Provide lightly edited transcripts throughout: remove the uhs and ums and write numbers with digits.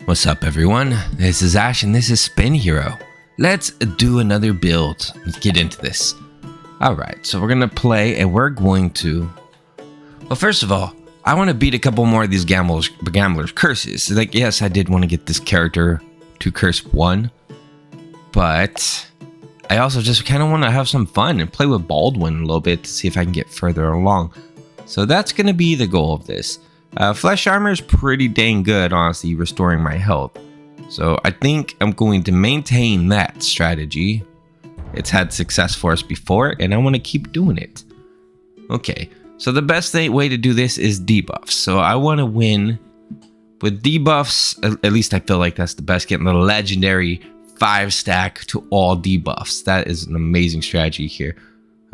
What's up, everyone? This is Ash and this is Spin Hero. Let's do another build. Let's get into this. Alright, so we're gonna play and we're going to... Well, first of all, I want to beat a couple more of these gamblers' curses. Like, yes, I did want to get this character to curse 1, but I also just kind of want to have some fun and play with Baldwin a little bit to see if I can get further along. So that's going to be the goal of this. Flesh armor is pretty dang good, honestly, restoring my health. So I think I'm going to maintain that strategy. It's had success for us before, and I want to keep doing it. Okay, so the best way to do this is debuffs. So I want to win with debuffs. At least I feel like that's the best, getting the legendary 5-stack to all debuffs. That is an amazing strategy here.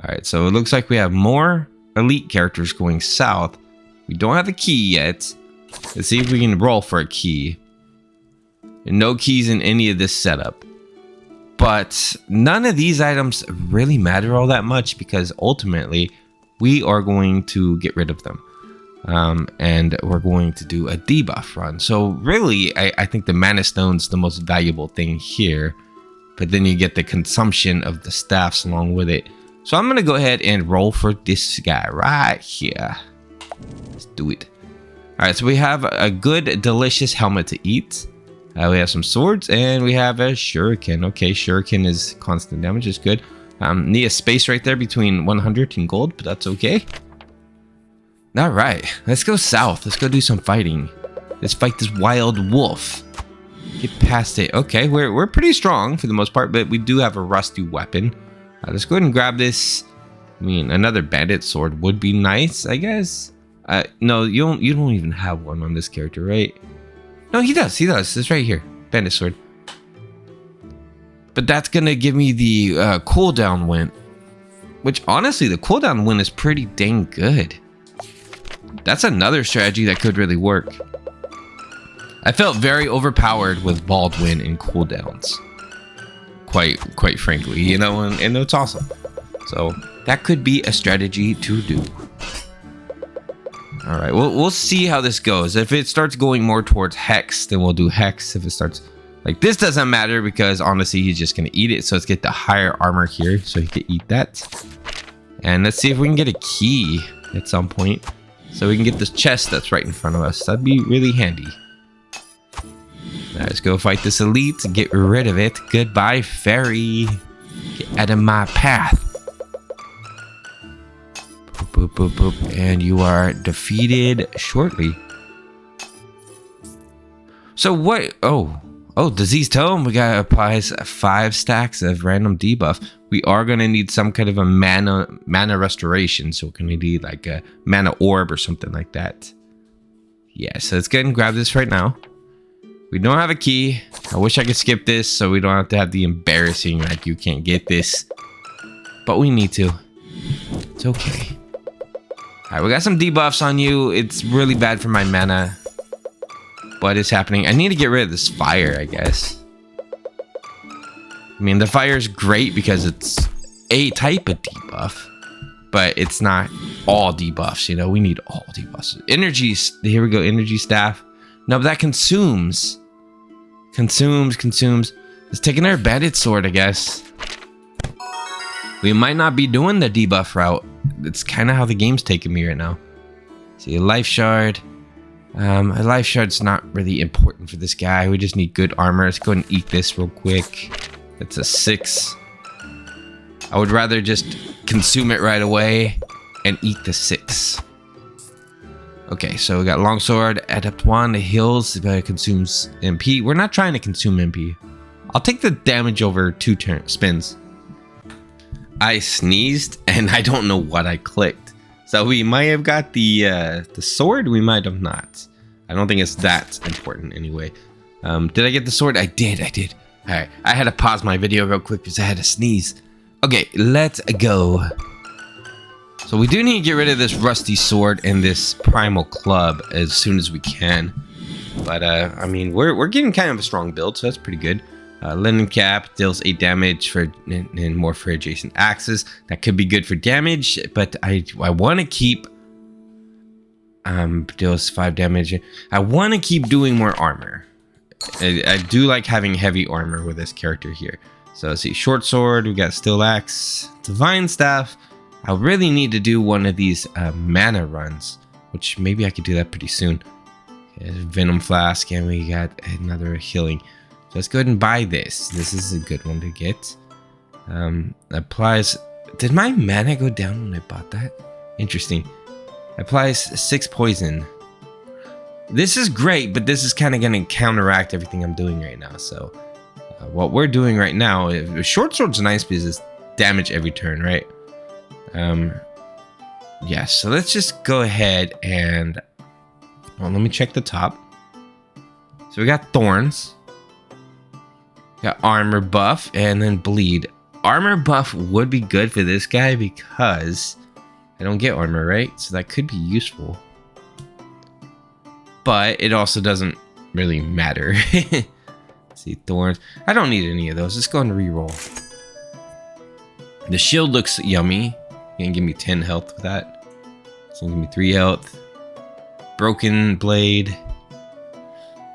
All right, so it looks like we have more elite characters going south. We don't have a key yet. Let's see if we can roll for a key. And no keys in any of this setup. But none of these items really matter all that much because ultimately we are going to get rid of them. And we're going to do a debuff run. So really, I think the mana stone's the most valuable thing here. But then you get the consumption of the staffs along with it. So I'm going to go ahead and roll for this guy right here. Let's do it. All right, so we have a good, delicious helmet to eat. We have some swords, and we have a shuriken. Okay, shuriken is constant damage, is good. Need a space right there between 100 and gold, but that's okay. All right, let's go south. Let's go do some fighting. Let's fight this wild wolf. Get past it. Okay, we're pretty strong for the most part, but we do have a rusty weapon. Let's go ahead and grab this. I mean, another bandit sword would be nice, I guess. No, you don't even have one on this character, right? No, he does. It's right here. Bandit sword. But that's gonna give me the cooldown win. Which, honestly, the cooldown win is pretty dang good. That's another strategy that could really work. I felt very overpowered with Baldwin in cooldowns. Quite frankly, you know, and it's awesome. So that could be a strategy to do. All right, we'll see how this goes. If it starts going more towards Hex, then we'll do Hex. If it starts like this, doesn't matter because honestly, he's just gonna eat it. So let's get the higher armor here so he can eat that. And let's see if we can get a key at some point so we can get this chest that's right in front of us. That'd be really handy. Now let's go fight this elite and get rid of it. Goodbye, fairy. Get out of my path. Boop, boop, boop. And you are defeated shortly. So what? Oh, disease tome. We gotta apply 5 stacks of random debuff. We are gonna need some kind of a mana restoration. So we're gonna need like a mana orb or something like that. Yeah, so let's go ahead and grab this right now. We don't have a key. I wish I could skip this so we don't have to have the embarrassing like you can't get this. But we need to. It's okay. Alright, we got some debuffs on you. It's really bad for my mana. But it's happening. I need to get rid of this fire, I guess. I mean, the fire is great because it's a type of debuff. But it's not all debuffs, you know? We need all debuffs. Energies. Here we go, energy staff. No, but that consumes. Consumes. Let's take another bandit sword, I guess. We might not be doing the debuff route. It's kind of how the game's taking me right now. See, a life shard. A life shard's not really important for this guy. We just need good armor. Let's go ahead and eat this real quick. It's a 6. I would rather just consume it right away and eat the 6. Okay, so we got longsword, adept 1, it heals, but it consumes MP. We're not trying to consume MP. I'll take the damage over 2 spins. I sneezed and I don't know what I clicked. So we might have got the sword, we might have not. I don't think it's that important anyway. Did I get the sword? I did. All right, I had to pause my video real quick because I had to sneeze. Okay, let's go. So we do need to get rid of this rusty sword and this primal club as soon as we can. But I mean, we're getting kind of a strong build, so that's pretty good. Linen cap deals 8 damage for and more for adjacent axes. That could be good for damage, but I want to keep deals 5 damage. I want to keep doing more armor. I do like having heavy armor with this character here. So let's see, short sword, we got steel axe, divine staff. I really need to do one of these mana runs, which maybe I could do that pretty soon. Okay, venom flask, and we got another healing. So let's go ahead and buy this. This is a good one to get. Applies. Did my mana go down when I bought that? Interesting. Applies 6 poison. This is great, but this is kind of going to counteract everything I'm doing right now. So what we're doing right now, short sword's nice because it's damage every turn, right? Yeah, so let's just go ahead and let me check the top. So we got thorns, got armor buff, and then bleed. Armor buff would be good for this guy because I don't get armor, right? So that could be useful. But it also doesn't really matter. See, thorns. I don't need any of those. Let's go and reroll. The shield looks yummy. You can give me 10 health with that. So give me 3 health. Broken blade.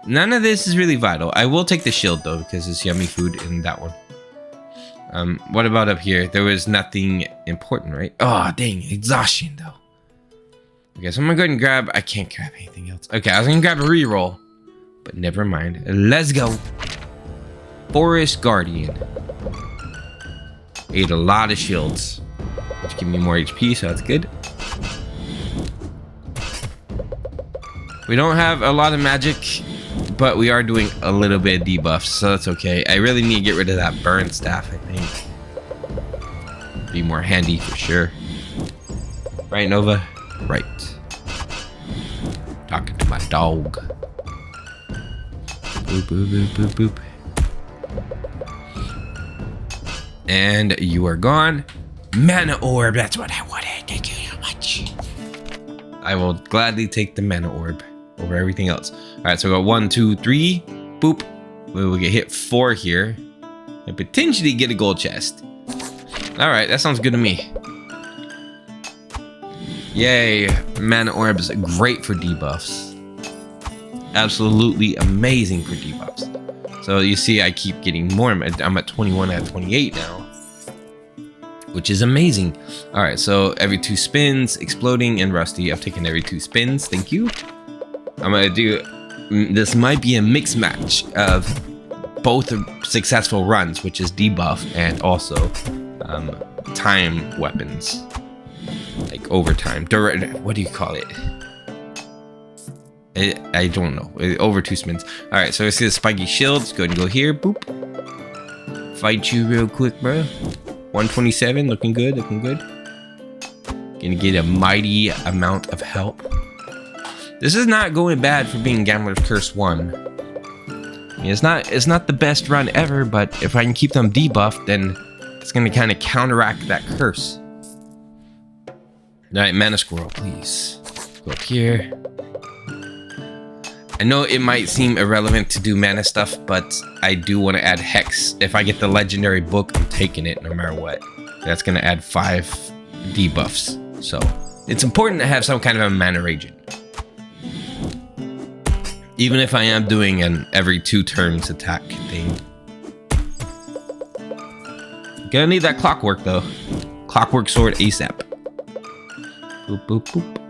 None of this is really vital. I will take the shield though because it's yummy food in that one. What about up here? There was nothing important, right? Oh, dang. Exhaustion though. Okay, so I'm gonna go ahead and grab... I can't grab anything else. Okay, I was gonna grab a reroll. But never mind. Let's go. Forest Guardian. Ate a lot of shields. Which give me more HP, so that's good. We don't have a lot of magic, but we are doing a little bit of debuffs, so that's okay. I really need to get rid of that burn staff, I think. Be more handy for sure. Right, Nova? Right. Talking to my dog. Boop, boop, boop, boop, boop. And you are gone. Mana orb, that's what I wanted. Thank you so much. I will gladly take the mana orb over everything else. Alright, so we got 1, 2, 3. Boop. We will get hit 4 here. And potentially get a gold chest. Alright, that sounds good to me. Yay. Mana orb is great for debuffs. Absolutely amazing for debuffs. So you see I keep getting more. I'm at 21 out of 28 now. Which is amazing. Alright, so every 2 spins, exploding and rusty. I've taken every 2 spins. Thank you. I'm gonna do... This might be a mixed match of both successful runs, which is debuff and also time weapons. Like overtime. What do you call it? I don't know. Over 2 spins. Alright, so let's get a spiky shield. Let's go ahead and go here. Boop. Fight you real quick, bro. 127. Looking good. Looking good. Gonna get a mighty amount of help. This is not going bad for being Gambler's Curse 1. I mean, it's not the best run ever, but if I can keep them debuffed, then it's gonna kind of counteract that curse. Alright, Mana Squirrel, please. Go up here. I know it might seem irrelevant to do mana stuff, but I do want to add Hex. If I get the legendary book, I'm taking it no matter what. That's going to add 5 debuffs. So, it's important to have some kind of a mana regen. Even if I am doing an every 2 turns attack thing. Gonna need that clockwork though. Clockwork sword ASAP. Boop, boop, boop.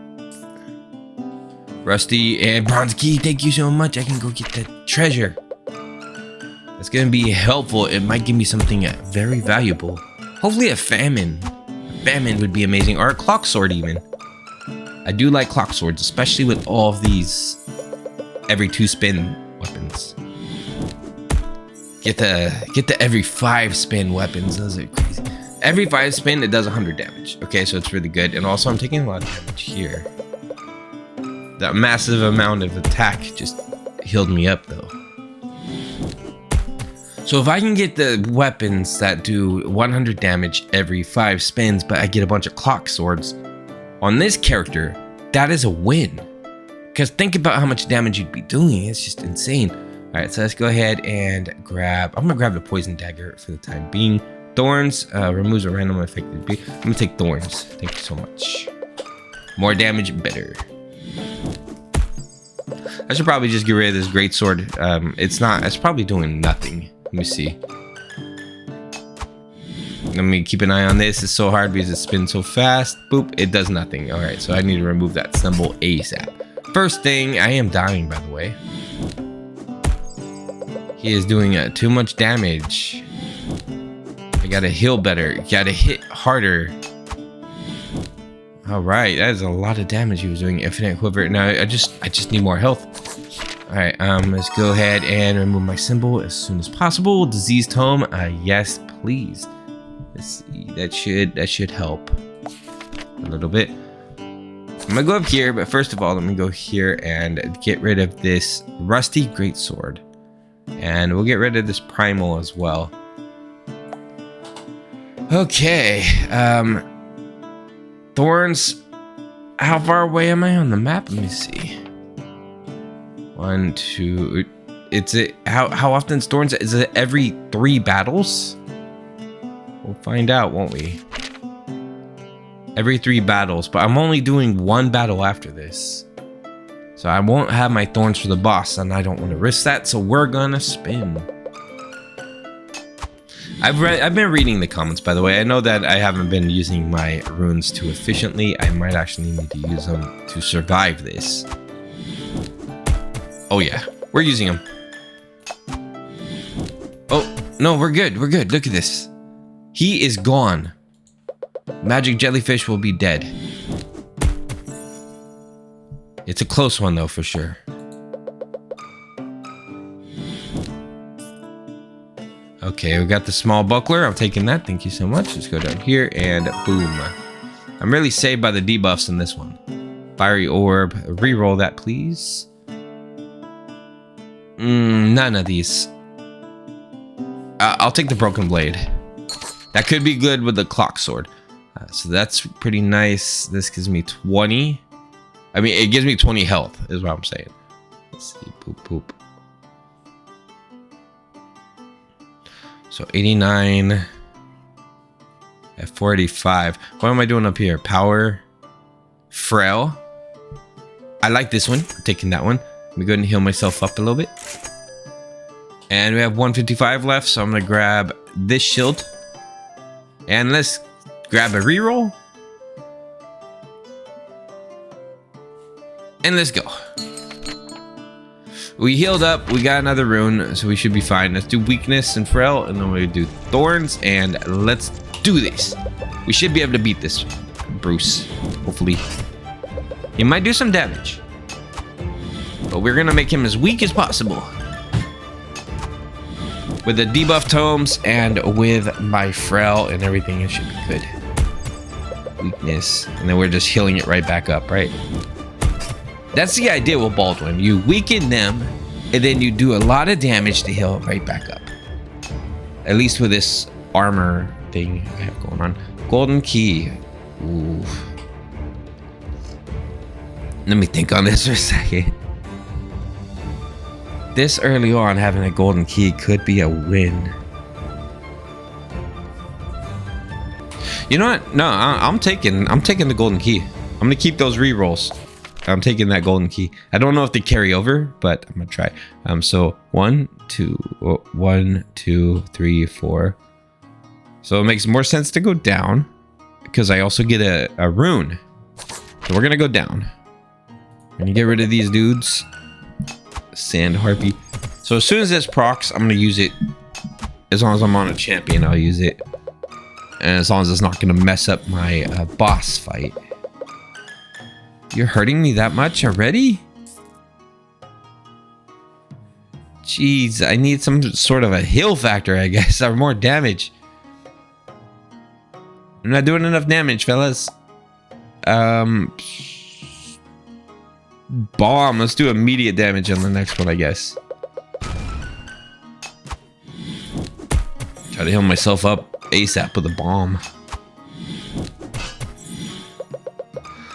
Rusty and bronze key, thank you so much. I can go get the treasure. It's gonna be helpful. It might give me something very valuable. Hopefully a famine. A famine would be amazing, or a clock sword even. I do like clock swords, especially with all of these every 2 spin weapons. Get the every 5 spin weapons. Those are crazy. Every 5 spin it does 100 damage. Okay, so it's really good, and also I'm taking a lot of damage here. That massive amount of attack just healed me up though. So if I can get the weapons that do 100 damage every 5 spins, but I get a bunch of clock swords on this character, that is a win. Because think about how much damage you'd be doing. It's just insane. Alright, so let's go ahead and grab... I'm going to grab the poison dagger for the time being. Thorns removes a random affected. I'm going to take thorns. Thank you so much. More damage, better. I should probably just get rid of this great sword. It's probably doing nothing. Let me see. Let me keep an eye on this. It's so hard because it spins so fast. Boop, it does nothing. All right, so I need to remove that symbol ASAP. First thing, I am dying, by the way. He is doing too much damage. I gotta heal better. Gotta hit harder. All right, that is a lot of damage he was doing. Infinite quiver. Now I just need more health. All right, let's go ahead and remove my symbol as soon as possible. Disease tome. Yes, please. Let's see. That should help a little bit. I'm gonna go up here, but first of all, let me go here and get rid of this rusty greatsword, and we'll get rid of this primal as well. Okay. Thorns. How far away am I on the map? Let me see. 1, 2. How often is thorns? Is it every 3 battles? We'll find out, won't we? Every 3 battles, but I'm only doing 1 battle after this. So I won't have my thorns for the boss, and I don't want to risk that, so we're gonna spin. I've been reading the comments, by the way. I know that I haven't been using my runes too efficiently. I might actually need to use them to survive this. Oh yeah, we're using them. Oh, no, we're good. We're good. Look at this. He is gone. Magic jellyfish will be dead. It's a close one though, for sure. Okay, we got the small buckler. I'm taking that. Thank you so much. Let's go down here and boom. I'm really saved by the debuffs in this one. Fiery orb. Reroll that, please. None of these. I'll take the broken blade. That could be good with the clock sword. So that's pretty nice. This gives me 20. I mean, it gives me 20 health, is what I'm saying. Let's see. Poop, poop. So 89 at 485. What am I doing up here? Power, frail. I like this one. I'm taking that one. Let me go ahead and heal myself up a little bit. And we have 155 left, so I'm gonna grab this shield. And let's grab a reroll. And let's go. We healed up. We got another rune, so we should be fine. Let's do weakness and frail, and then we do thorns, and let's do this. We should be able to beat this Bruce, hopefully. He might do some damage, but we're gonna make him as weak as possible. With the debuff tomes and with my frail and everything, it should be good. Weakness, and then we're just healing it right back up, right? That's the idea with Baldwin. You weaken them, and then you do a lot of damage to heal it right back up. At least with this armor thing I have going on. Golden key. Ooh. Let me think on this for a second. This early on, having a golden key could be a win. You know what? No, I'm taking the golden key. I'm gonna keep those rerolls. I'm taking that golden key. I don't know if they carry over, but I'm gonna try. So 1, 2, 3, 4. So it makes more sense to go down because I also get a rune. So we're gonna go down. We're gonna get rid of these dudes. Sand harpy. So as soon as this procs, I'm gonna use it. As long as I'm on a champion, I'll use it. And as long as it's not gonna mess up my boss fight. You're hurting me that much already? Jeez, I need some sort of a heal factor, I guess, or more damage. I'm not doing enough damage, fellas. Bomb. Let's do immediate damage on the next one, I guess. Try to heal myself up ASAP with a bomb.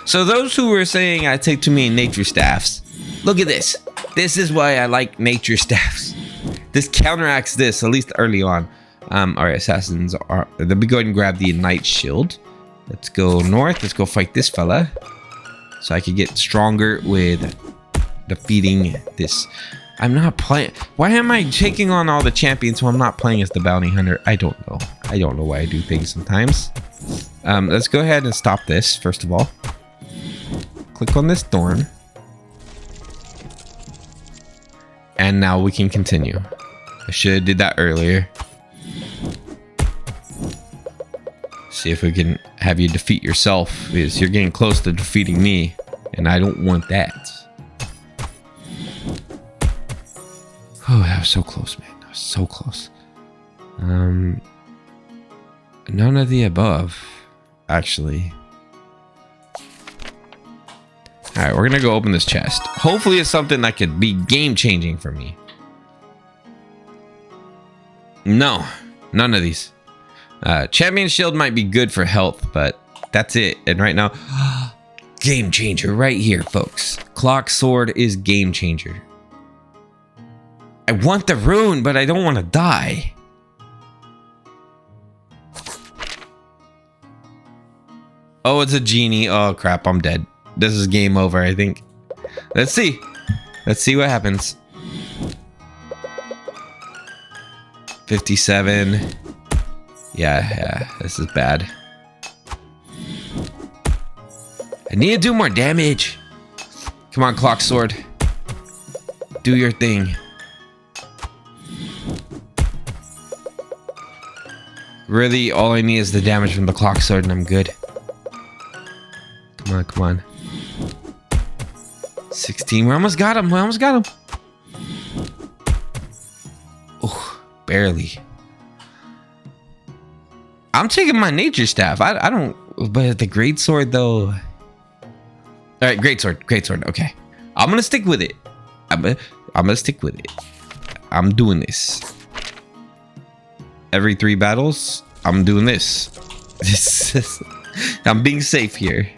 So those who were saying I take too many nature staffs, look at this. This is why I like nature staffs. This counteracts this, at least early on. Our assassins are... Let me go ahead and grab the Knight Shield. Let's go north. Let's go fight this fella. So I can get stronger with defeating this. I'm not playing. Why am I taking on all the champions when I'm not playing as the bounty hunter? I don't know. I don't know why I do things sometimes. Let's go ahead and stop this first of all. Click on this thorn. And now we can continue. I should have did that earlier. See if we can have you defeat yourself, because you're getting close to defeating me, and I don't want that. Oh, that was so close, man. That was so close. None of the above, actually. Alright, we're gonna go open this chest. Hopefully it's something that could be game-changing for me. No, none of these. Champion Shield might be good for health, but that's it. And right now, game changer right here, folks. Clock Sword is game changer. I want the rune, but I don't want to die. Oh, it's a genie. Oh, crap. I'm dead. This is game over, I think. Let's see. Let's see what happens. 57. Yeah, this is bad. I need to do more damage. Come on, Clock Sword. Do your thing. Really, all I need is the damage from the Clock Sword and I'm good. Come on, come on. 16. We almost got him. We almost got him. Oh, barely. I'm taking my nature staff. I don't. But the great sword though. All right, great sword. Great sword. Okay, I'm gonna stick with it. I'm gonna stick with it. I'm doing this. Every 3 battles, I'm doing this. I'm being safe here.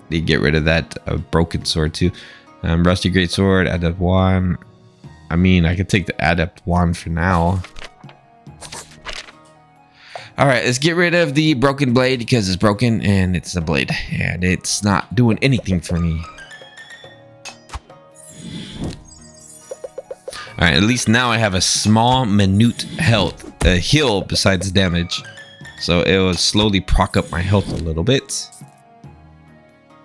Need to get rid of that broken sword too. Rusty great sword. Adept wand. I mean, I could take the adept wand for now. All right, let's get rid of the broken blade because it's broken and it's a blade and it's not doing anything for me. All right, at least now I have a small, minute health, heal besides damage. So it will slowly proc up my health a little bit.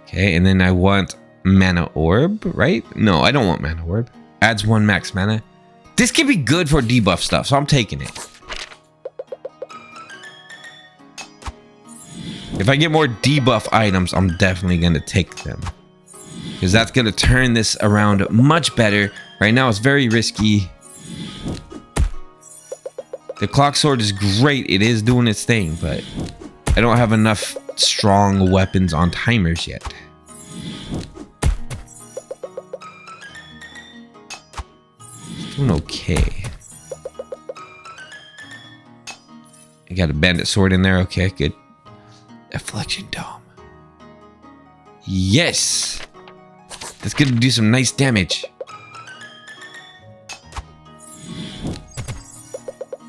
Okay, and then I want mana orb, right? No, I don't want mana orb. Adds 1 max mana. This could be good for debuff stuff, so I'm taking it. If I get more debuff items, I'm definitely going to take them. Because that's going to turn this around much better. Right now, it's very risky. The Clock Sword is great. It is doing its thing, but I don't have enough strong weapons on timers yet. It's doing okay. I got a bandit sword in there. Okay, good. Affliction Dome. Yes! That's gonna do some nice damage.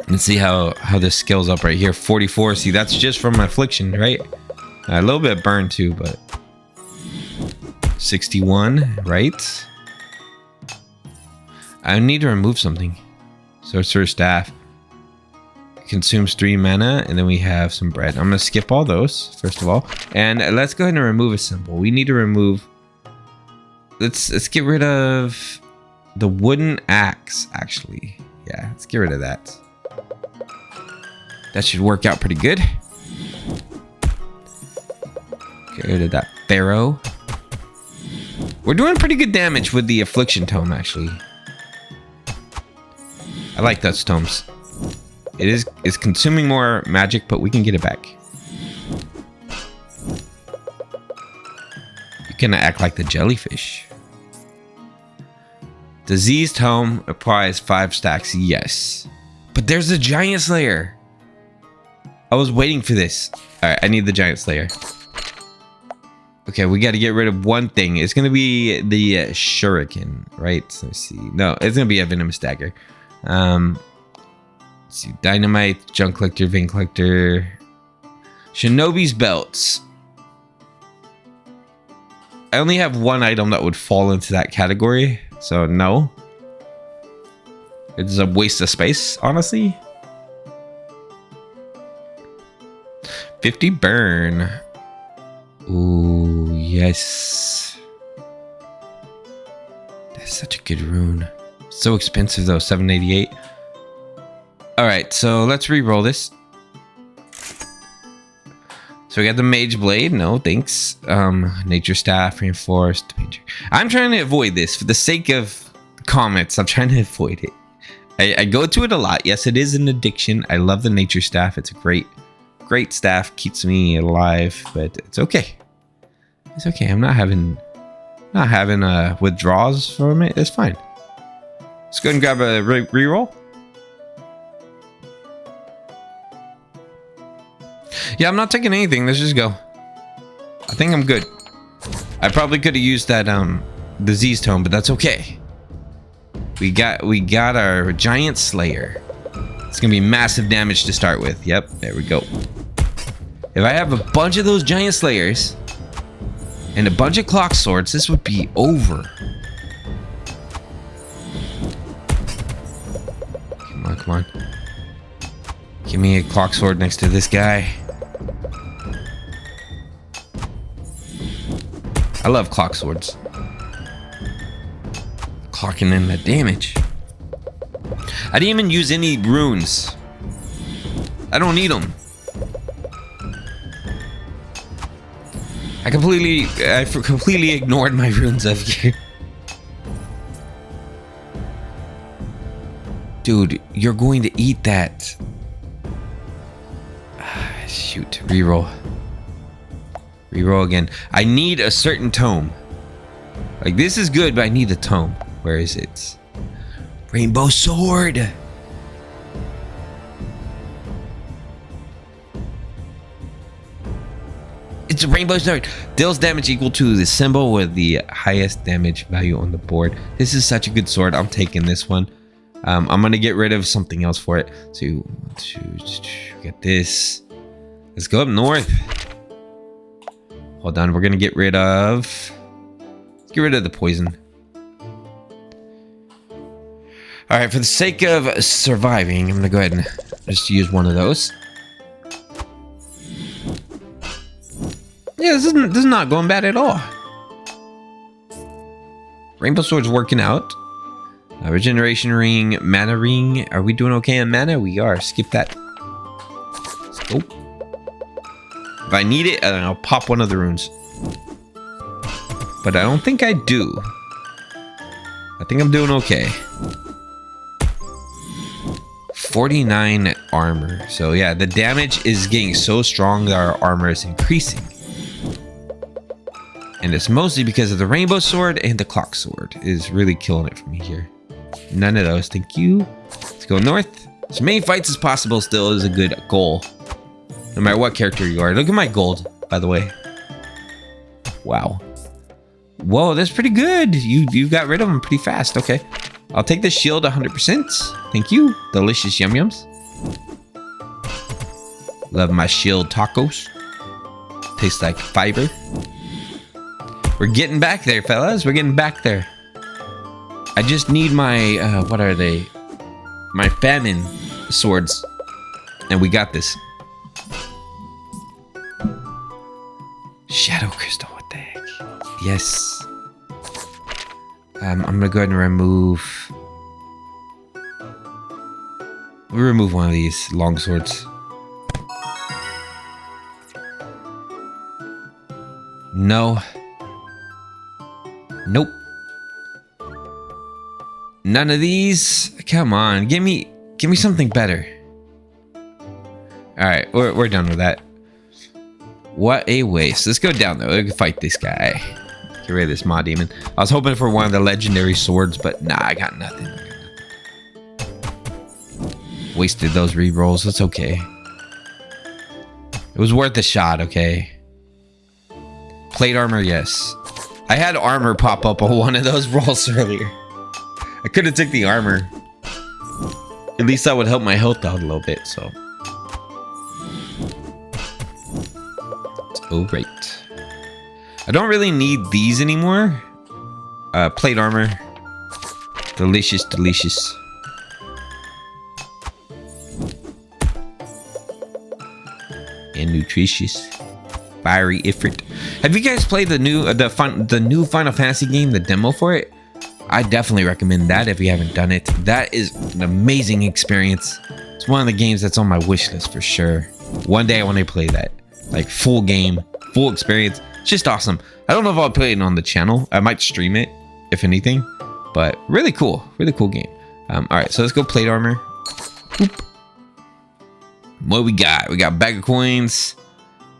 Let's see how this scales up right here. 44. See, that's just from affliction, right? A little bit burned too, but 61, right? I need to remove something. Sorcerer staff consumes 3 mana, and then we have some bread. I'm gonna skip all those first of all, and let's go ahead and remove a symbol. We need to remove. Let's get rid of the wooden axe. Actually, yeah, let's get rid of that. That should work out pretty good. Get rid of that pharaoh. We're doing pretty good damage with the affliction tome, actually. I like those tomes. It's consuming more magic, but we can get it back. You can act like the jellyfish. Disease tome applies 5 stacks. Yes, but there's a giant slayer. I was waiting for this. All right, I need the giant slayer. Okay, we got to get rid of one thing. It's gonna be the shuriken, right? Let's see. No, it's gonna be a venomous dagger. Let's see, dynamite, junk collector, vein collector, Shinobi's belts. I only have one item that would fall into that category, so no. It's a waste of space, honestly. 50 burn. Ooh, yes. That's such a good rune. So expensive though, 788. Alright, so let's re-roll this. So we got the Mage Blade. No, thanks. Nature Staff, Reinforced. I'm trying to avoid this for the sake of comments. I'm trying to avoid it. I go to it a lot. Yes, it is an addiction. I love the Nature Staff. It's a great staff. Keeps me alive, but it's okay. It's okay. I'm not having withdrawals from it. It's fine. Let's go ahead and grab a reroll. Yeah, I'm not taking anything. Let's just go. I think I'm good. I probably could have used that disease tome, but that's okay. We got our giant slayer. It's gonna be massive damage to start with. Yep, there we go. If I have a bunch of those giant slayers and a bunch of clock swords, this would be over. Come on, come on. Give me a clock sword next to this guy. I love clock swords. Clocking in the damage. I didn't even use any runes. I don't need them. I completely ignored my runes of gear. Dude, you're going to eat that. Shoot, reroll. Reroll again. I need a certain tome. Like, this is good, but I need a tome. Where is it? Rainbow sword. It's a rainbow sword. Deals damage equal to the symbol with the highest damage value on the board. This is such a good sword. I'm taking this one. I'm gonna get rid of something else for it. So, get this. Let's go up north. Hold on, we're gonna get rid of. Let's get rid of the poison. All right, for the sake of surviving, I'm gonna go ahead and just use one of those. Yeah, this is not going bad at all. Rainbow Sword's working out. Regeneration ring, mana ring. Are we doing okay on mana? We are. Skip that. Let's go. If I need it, I'll pop one of the runes. But I don't think I do. I think I'm doing okay. 49 armor. So yeah, the damage is getting so strong that our armor is increasing. And it's mostly because of the rainbow sword and the clock sword is really killing it for me here. None of those, thank you. Let's go north. As many fights as possible still is a good goal. No matter what character you are. Look at my gold, by the way. Wow. Whoa, that's pretty good. You got rid of them pretty fast. Okay. I'll take the shield 100%. Thank you. Delicious yum yums. Love my shield tacos. Tastes like fiber. We're getting back there, fellas. We're getting back there. I just need my, what are they? My famine swords. And we got this. Shadow crystal, what the heck? Yes. I'm gonna go ahead and remove. We'll remove one of these long swords. No. Nope. None of these. Come on, give me something better. All right, we're done with that. What a waste. Let's go down though. We can fight this guy. Get rid of this Maw Demon. I was hoping for one of the legendary swords, but nah, I got nothing. Wasted those rerolls. It's okay. It was worth a shot, okay? Plate armor, yes. I had armor pop up on one of those rolls earlier. I could have took the armor. At least that would help my health out a little bit, so. All right. I don't really need these anymore. Plate armor. Delicious, delicious. And nutritious. Fiery Ifrit. Have you guys played the new Final Fantasy game, the demo for it? I definitely recommend that if you haven't done it. That is an amazing experience. It's one of the games that's on my wish list for sure. One day I want to play that. Like full game, full experience. It's just awesome. I don't know if I'll play it on the channel. I might stream it, if anything. But really cool game. Alright, so let's go plate armor. Oop. What we got? We got bag of coins,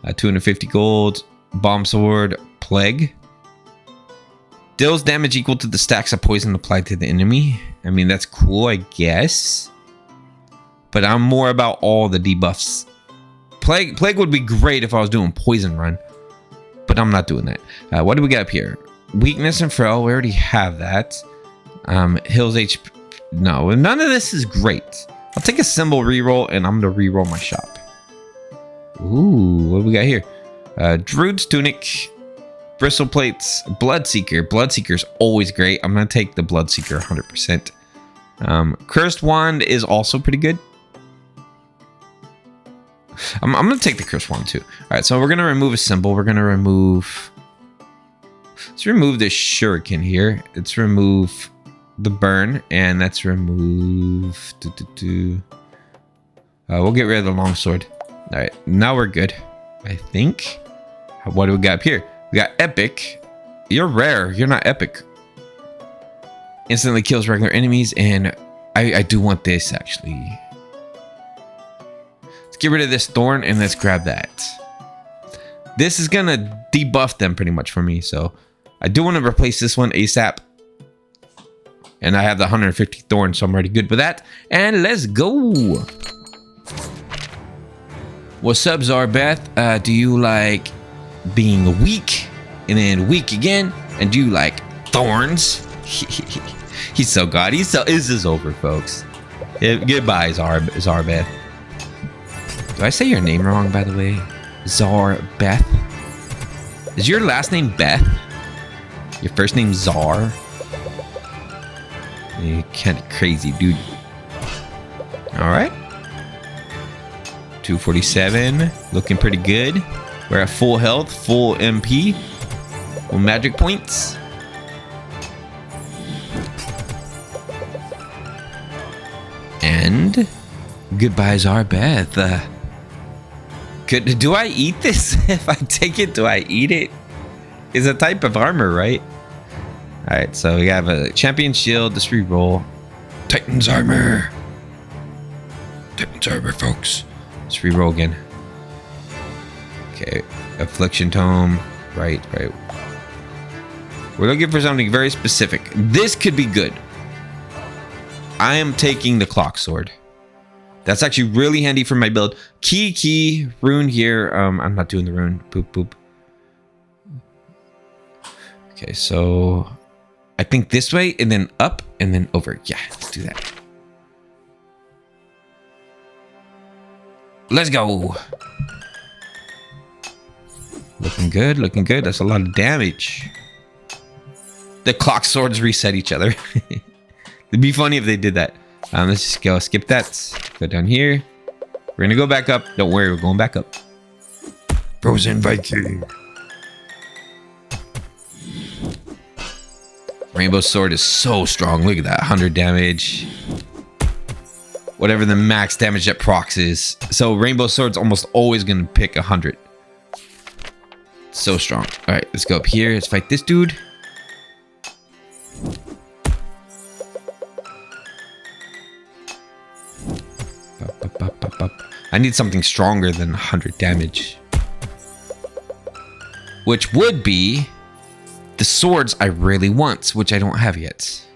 250 gold, bomb sword, plague. Deals damage equal to the stacks of poison applied to the enemy. I mean, that's cool, I guess. But I'm more about all the debuffs. Plague would be great if I was doing poison run. But I'm not doing that. What do we got up here? Weakness and frail. We already have that. Hills HP. No, none of this is great. I'll take a symbol reroll and I'm going to reroll my shop. Ooh, what do we got here? Druid's Tunic. Bristle Plates. Bloodseeker. Bloodseeker's always great. I'm going to take the Bloodseeker 100%. Cursed Wand is also pretty good. I'm going to take the Cursed Wand too. Alright, so we're going to remove a symbol. We're going to remove... Let's remove this shuriken here. Let's remove the burn. And let's remove... we'll get rid of the longsword. Alright, now we're good. I think. What do we got up here? We got epic. You're rare. You're not epic. Instantly kills regular enemies. And I do want this actually. Let's get rid of this thorn and let's grab that. This is going to debuff them pretty much for me. So I do want to replace this one ASAP. And I have the 150 thorn, so I'm already good with that. And let's go. What's up, Zarbeth? Do you like being weak and then weak again? And do you like thorns? He's so god. This is over, folks. Goodbye, Zarbeth. Do I say your name wrong, by the way? Zarbeth? Is your last name Beth? Your first name Zar? You're kind of crazy, dude. Alright. 247. Looking pretty good. We're at full health, full MP. Full magic points. And goodbye, Zarbeth. Do I eat this? If I take it, do I eat it? It's a type of armor, right? Alright, so we have a champion shield. Let's reroll. Titan's armor. Titan's armor, folks. Let's reroll again. Okay, affliction tome. Right. We're looking for something very specific. This could be good. I am taking the clock sword. That's actually really handy for my build. Key, rune here. I'm not doing the rune. Boop. Okay, so I think this way and then up and then over. Yeah, let's do that. Let's go. Looking good. That's a lot of damage. The clock swords reset each other. It'd be funny if they did that. Let's just go skip that. Go down here. We're gonna go back up. Don't worry, we're going back up. Frozen Viking. Rainbow sword is so strong. Look at that, 100 damage. Whatever the max damage that procs is. So rainbow sword's almost always gonna pick 100. So strong. All right, let's go up here. Let's fight this dude. I need something stronger than 100 damage. Which would be the swords I really want, which I don't have yet.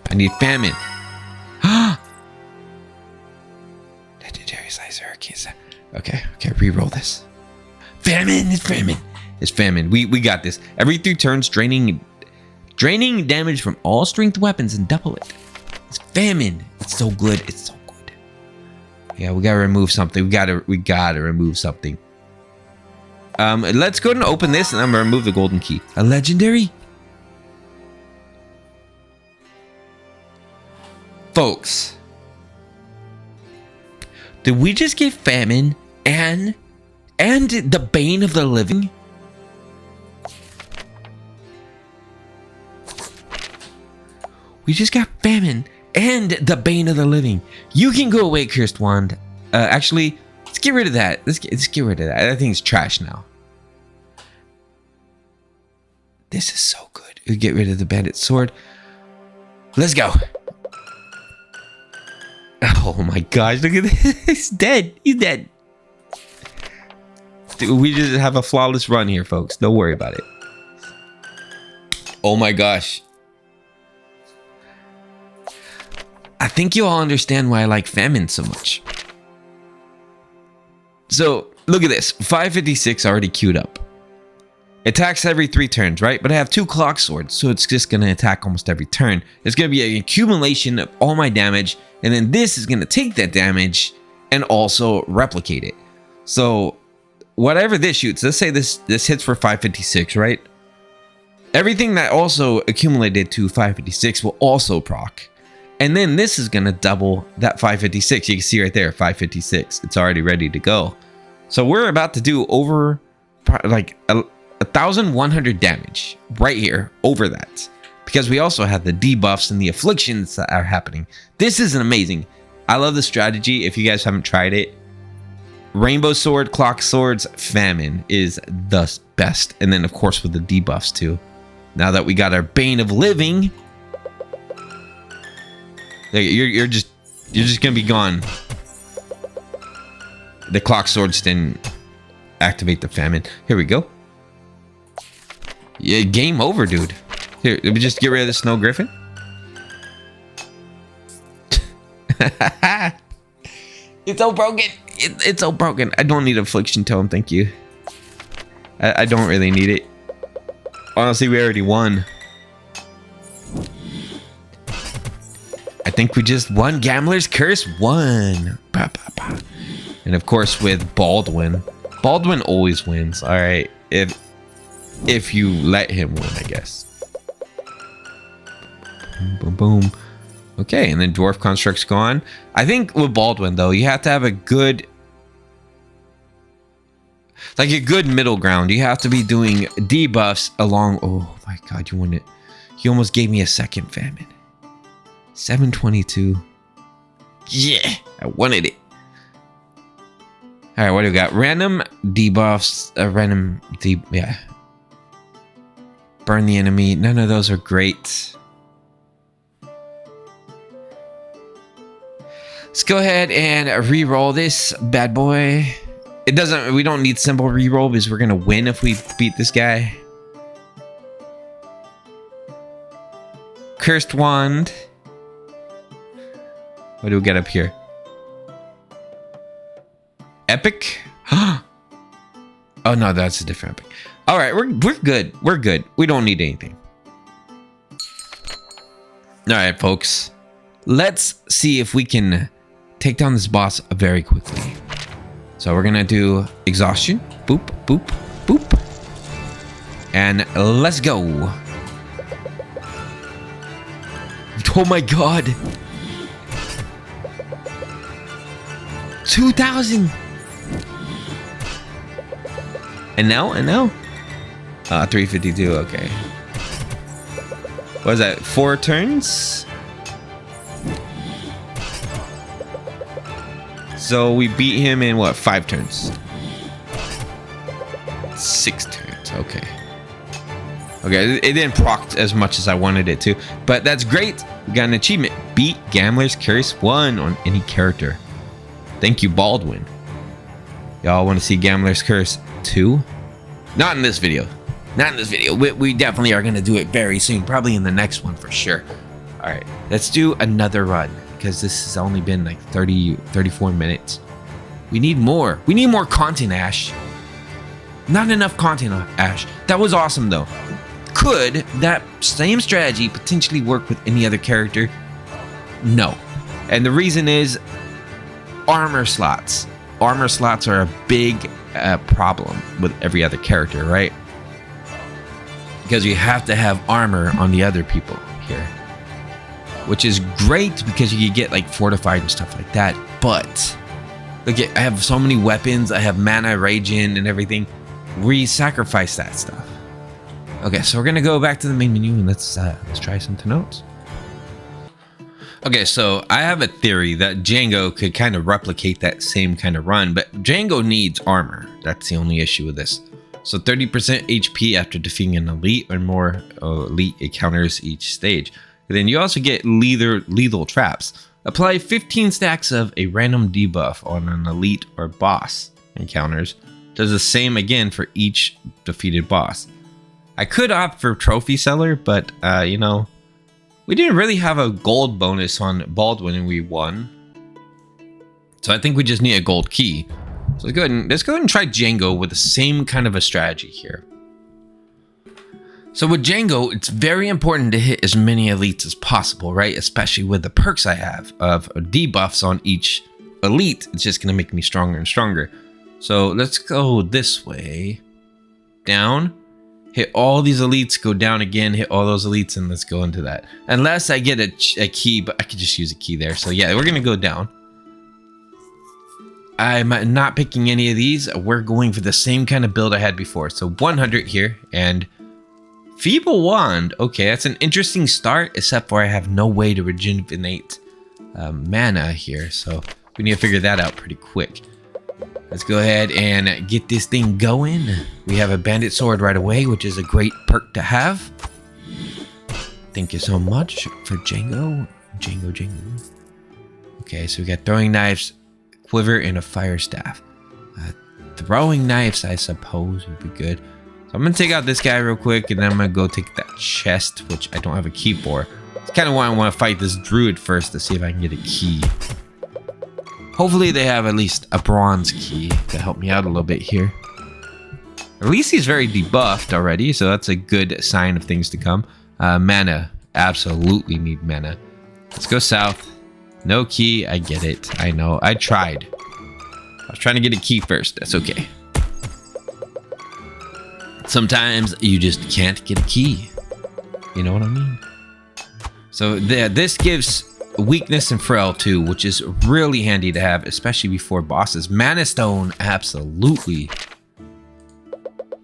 I need famine. Legendary slicer. Okay, reroll this. Famine. It's famine. We got this. Every 3 turns, draining damage from all strength weapons and double it. It's famine. It's so good. Yeah, we gotta remove something. We gotta remove something. Let's go ahead and open this, and I'm gonna remove the golden key. A legendary? Folks, did we just get famine and the bane of the living? We just got famine and the bane of the living. You can go away, cursed wand. Actually, let's get rid of that. Let's get rid of that. That thing's trash now. This is so good. We get rid of the bandit sword. Let's go. Oh my gosh, look at this. He's dead. He's dead. Dude, we just have a flawless run here, folks. Don't worry about it. Oh my gosh. I think you all understand why I like famine so much. So, look at this. 556 already queued up. Attacks every 3 turns, right? But I have 2 clock swords, so it's just going to attack almost every turn. It's going to be an accumulation of all my damage, and then this is going to take that damage and also replicate it. So, whatever this shoots, let's say this hits for 556, right? Everything that also accumulated to 556 will also proc. And then this is going to double that 556. You can see right there, 556. It's already ready to go. So we're about to do over like 1,100 damage right here over that. Because we also have the debuffs and the afflictions that are happening. This is amazing. I love the strategy. If you guys haven't tried it, Rainbow Sword, Clock Swords, Famine is the best. And then of course with the debuffs too. Now that we got our Bane of Living, you're just gonna be gone. The Clock Swords didn't activate the Famine. Here we go. Yeah, game over, dude. Here, let me just get rid of the Snow Griffin. It's so broken. It's so broken. I don't need Affliction Tome, thank you. I don't really need it. Honestly, we already won. I think we just won. Gambler's Curse won. Bah, bah, bah. And of course with Baldwin. Baldwin always wins. Alright. If you let him win, I guess. Boom, boom, boom. Okay, and then Dwarf Construct's gone. I think with Baldwin, though, you have to have a good... like a good middle ground. You have to be doing debuffs along... oh my god, you won it. You almost gave me a second famine. 722. Yeah, I wanted it. Alright, what do we got? Random debuffs. Yeah. Burn the enemy. None of those are great. Let's go ahead and re-roll this bad boy. We don't need simple re-roll because we're gonna win if we beat this guy. Cursed Wand. What do we get up here? Epic? Oh no, that's a different epic. Alright, we're good. We're good. We don't need anything. Alright, folks. Let's see if we can take down this boss very quickly. So we're gonna do exhaustion. Boop, boop, boop. And let's go. Oh my god. 2,000. And now? 352, okay. What is that? 4 turns? So we beat him in what? 5 turns? 6 turns, okay. Okay, it didn't proc as much as I wanted it to, but that's great. We got an achievement. Beat Gambler's Curse 1 on any character. Thank you, Baldwin. Y'all want to see Gambler's Curse 2? Not in this video. Not in this video. We definitely are going to do it very soon. Probably in the next one for sure. Alright, let's do another run. Because this has only been like 34 minutes. We need more. We need more content, Ash. Not enough content, Ash. That was awesome, though. Could that same strategy potentially work with any other character? No. And the reason is armor slots. Armor slots are a big a problem with every other character, right? Because you have to have armor on the other people here, which is great because you can get like fortified and stuff like that. But look, I have so many weapons. I have mana regen and everything. We sacrifice that stuff. Okay, so we're gonna go back to the main menu and let's try something else. Okay, so I have a theory that Jango could kind of replicate that same kind of run, but Jango needs armor. That's the only issue with this. So 30% HP after defeating an elite or more elite encounters each stage. And then you also get lethal traps. Apply 15 stacks of a random debuff on an elite or boss encounters. Does the same again for each defeated boss. I could opt for Trophy Seller, but you know, we didn't really have a gold bonus on Baldwin and we won. So I think we just need a gold key. So let's go ahead and try Jango with the same kind of a strategy here. So with Jango, it's very important to hit as many elites as possible, right? Especially with the perks I have of debuffs on each elite. It's just going to make me stronger and stronger. So let's go this way. Down. Hit all these elites, go down again, hit all those elites, and let's go into that. Unless I get a key, but I could just use a key there. So yeah, we're going to go down. I'm not picking any of these. We're going for the same kind of build I had before. So 100 here, and Feeble Wand. Okay, that's an interesting start, except for I have no way to rejuvenate mana here. So we need to figure that out pretty quick. Let's go ahead and get this thing going. We have a bandit sword right away, which is a great perk to have. Thank you so much for Jango. Jango. Okay, so we got throwing knives, quiver, and a fire staff. Throwing knives, I suppose, would be good. So I'm going to take out this guy real quick, and then I'm going to go take that chest, which I don't have a key for. It's kind of why I want to fight this druid first to see if I can get a key. Hopefully they have at least a bronze key to help me out a little bit here. At least he's very debuffed already, so that's a good sign of things to come. Mana. Absolutely need mana. Let's go south. No key. I get it. I know. I tried. I was trying to get a key first. That's okay. Sometimes you just can't get a key. You know what I mean? So this gives weakness and frail too, which is really handy to have, especially before bosses. Mana Stone, absolutely.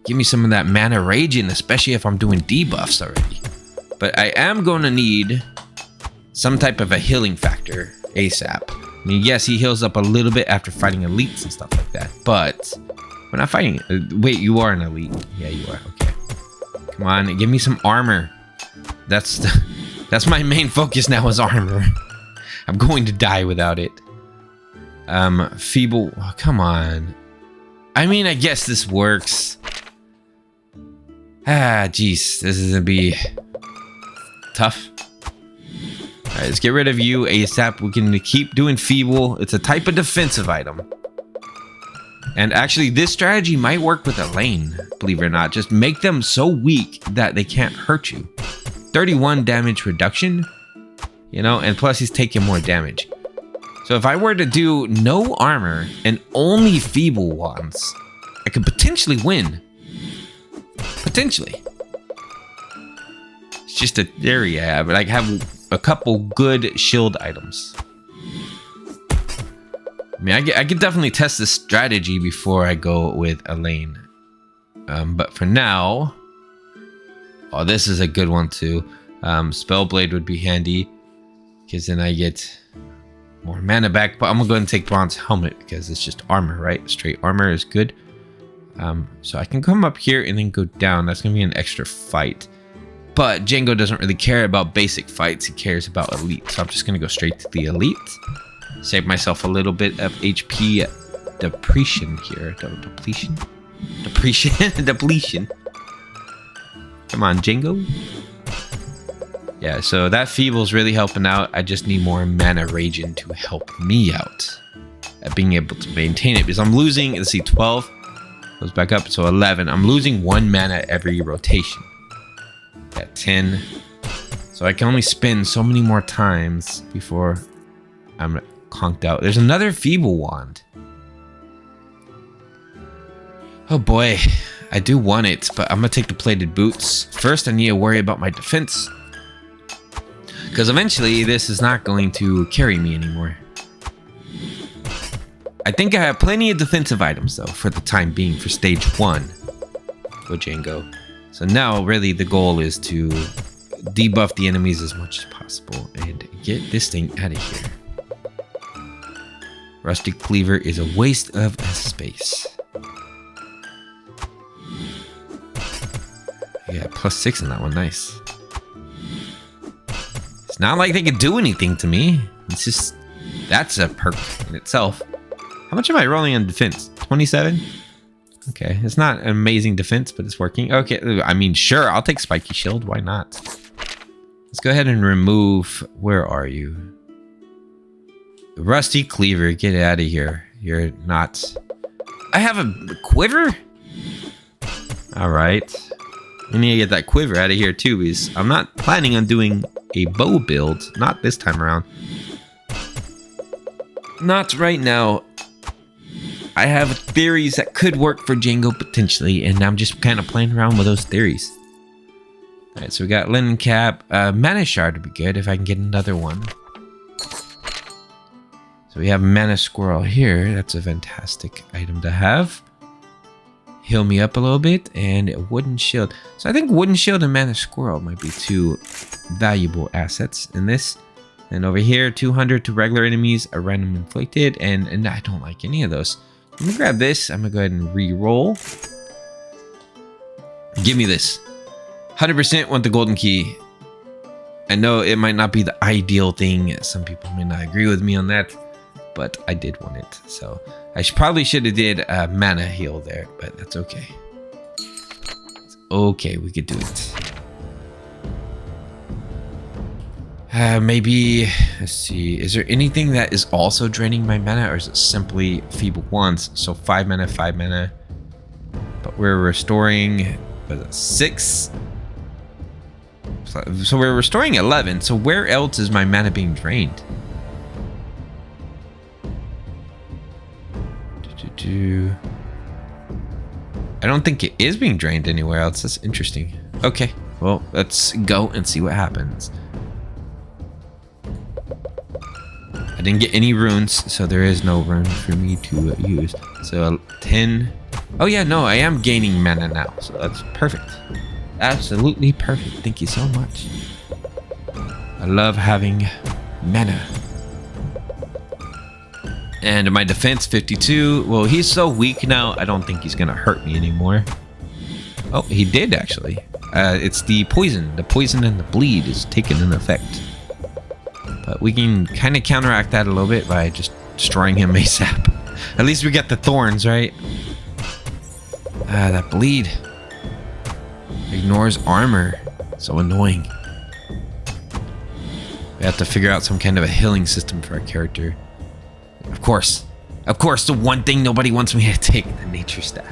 Give me some of that mana raging, especially if I'm doing debuffs already. But I am going to need some type of a healing factor ASAP. I mean, yes, he heals up a little bit after fighting elites and stuff like that, but we're not fighting. Wait, you are an elite. Yeah, you are. Okay. Come on, give me some armor. That's my main focus now is armor. I'm going to die without it. Feeble. Oh, come on. I mean, I guess this works. Jeez. This is going to be tough. Alright, let's get rid of you ASAP. We can keep doing feeble. It's a type of defensive item. And actually, this strategy might work with Elaine, believe it or not. Just make them so weak that they can't hurt you. 31 damage reduction, you know, and plus he's taking more damage. So if I were to do no armor and only feeble wands, I could potentially win. Potentially. It's just a theory I have, but I have a couple good shield items. I mean, I could definitely test this strategy before I go with Elaine. But for now... Oh, this is a good one too. Spellblade would be handy, because then I get more mana back. But I'm gonna go ahead and take Bronze Helmet because it's just armor, right? Straight armor is good. So I can come up here and then go down. That's gonna be an extra fight. But Jango doesn't really care about basic fights. He cares about elite. So I'm just gonna go straight to the elite. Save myself a little bit of HP depletion here. Depletion. Depletion. Come on, Jango. Yeah, so that feeble's really helping out. I just need more mana raging to help me out at being able to maintain it, because I'm losing, let's see, 12 goes back up, so 11. I'm losing 1 mana every rotation. At 10. So I can only spin so many more times before I'm conked out. There's another feeble wand. Oh boy, I do want it, but I'm gonna take the plated boots. First, I need to worry about my defense. Because eventually, this is not going to carry me anymore. I think I have plenty of defensive items, though, for the time being, for stage 1. Go Jango. So now, really, the goal is to debuff the enemies as much as possible and get this thing out of here. Rusty Cleaver is a waste of space. Yeah, +6 on that one. Nice. It's not like they could do anything to me. It's just... That's a perk in itself. How much am I rolling on defense? 27? Okay, it's not an amazing defense, but it's working. Okay, I mean, sure, I'll take Spiky Shield. Why not? Let's go ahead and remove... Where are you? Rusty Cleaver, get out of here. You're not... I have a quiver? Alright. I need to get that quiver out of here too, because I'm not planning on doing a bow build. Not this time around. Not right now. I have theories that could work for Jango potentially, and I'm just kind of playing around with those theories. Alright, so we got Linen Cap. Mana Shard would be good if I can get another one. So we have Mana Squirrel here. That's a fantastic item to have. Heal me up a little bit, and a Wooden Shield. So I think Wooden Shield and Mana Squirrel might be two valuable assets in this. And over here, 200 to regular enemies, a random inflicted, and I don't like any of those. I'm gonna grab this. I'm gonna go ahead and re-roll. Give me this. 100% want the golden key. I know it might not be the ideal thing. Some people may not agree with me on that, but I did want it. So I probably should have did a mana heal there, but that's okay. It's okay, we could do it. Maybe, let's see, is there anything that is also draining my mana, or is it simply feeble ones? So 5 mana, 5 mana. But we're restoring, what is it, 6? So we're restoring 11. So where else is my mana being drained? I don't think it is being drained anywhere else. That's interesting. Okay, well, let's go and see what happens. I didn't get any runes, so there is no rune for me to use. So 10. Oh yeah, no, I am gaining mana now, so that's perfect. Absolutely perfect. Thank you so much. I love having mana. And my defense 52. Well, he's so weak now, I don't think he's gonna hurt me anymore. Oh, he did actually. It's the poison. The poison and the bleed is taking an effect. But we can kind of counteract that a little bit by just destroying him ASAP. At least we got the thorns, right? That bleed ignores armor. So annoying. We have to figure out some kind of a healing system for our character. Of course, the one thing nobody wants me to take, the nature staff.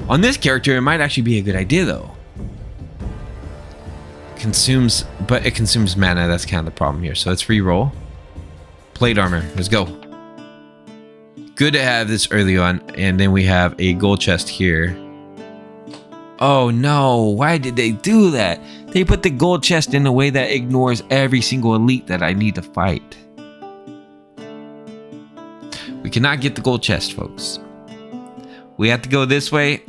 On this character, it might actually be a good idea though. But it consumes mana. That's kind of the problem here. So let's re-roll. Plate armor. Let's go. Good to have this early on. And then we have a gold chest here. Oh no, why did they do that? They put the gold chest in a way that ignores every single elite that I need to fight. We cannot get the gold chest, folks. We have to go this way.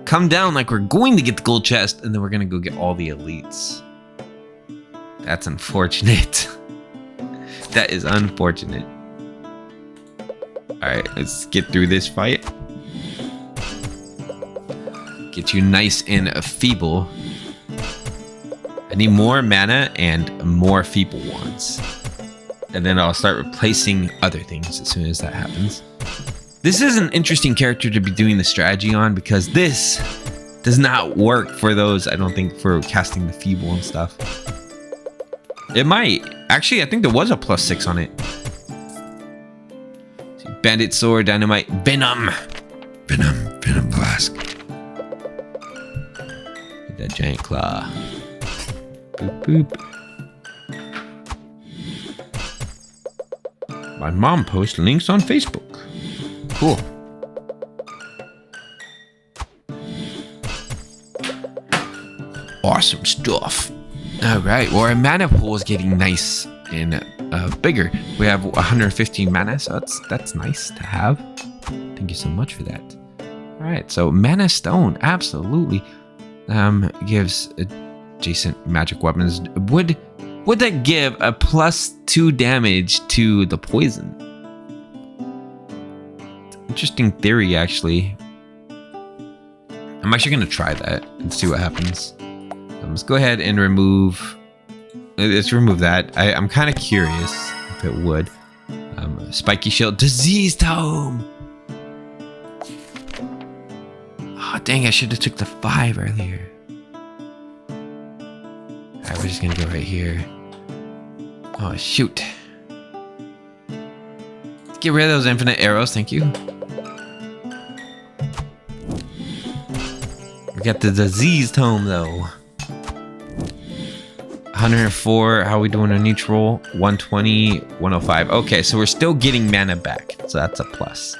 Come down like we're going to get the gold chest, and then we're going to go get all the elites. That's unfortunate. That is unfortunate. Alright, let's get through this fight. Get you nice and feeble. I need more mana and more feeble ones. And then I'll start replacing other things as soon as that happens. This is an interesting character to be doing the strategy on, because this does not work for those, I don't think, for casting the feeble and stuff. It might. Actually, I think there was a +6 on it. Bandit sword, dynamite, venom. Venom blast. Get that giant claw. Boop, boop. My mom posts links on Facebook. Cool. Awesome stuff. All right, well, our mana pool is getting nice and bigger. We have 115 mana, so that's nice to have. Thank you so much for that. All right, so mana stone absolutely gives adjacent magic weapons. Would that give a +2 damage to the poison? Interesting theory, actually. I'm actually gonna try that and see what happens. Let's go ahead and remove. Let's remove that. I'm kind of curious if it would. Spiky shield, disease tome. Oh dang! I should have took the 5 earlier. All right, we're just gonna go right here. Oh shoot! Let's get rid of those infinite arrows. Thank you. We got the disease tome though. 104. How are we doing on each roll? 120, 105. Okay, so we're still getting mana back, so that's a plus.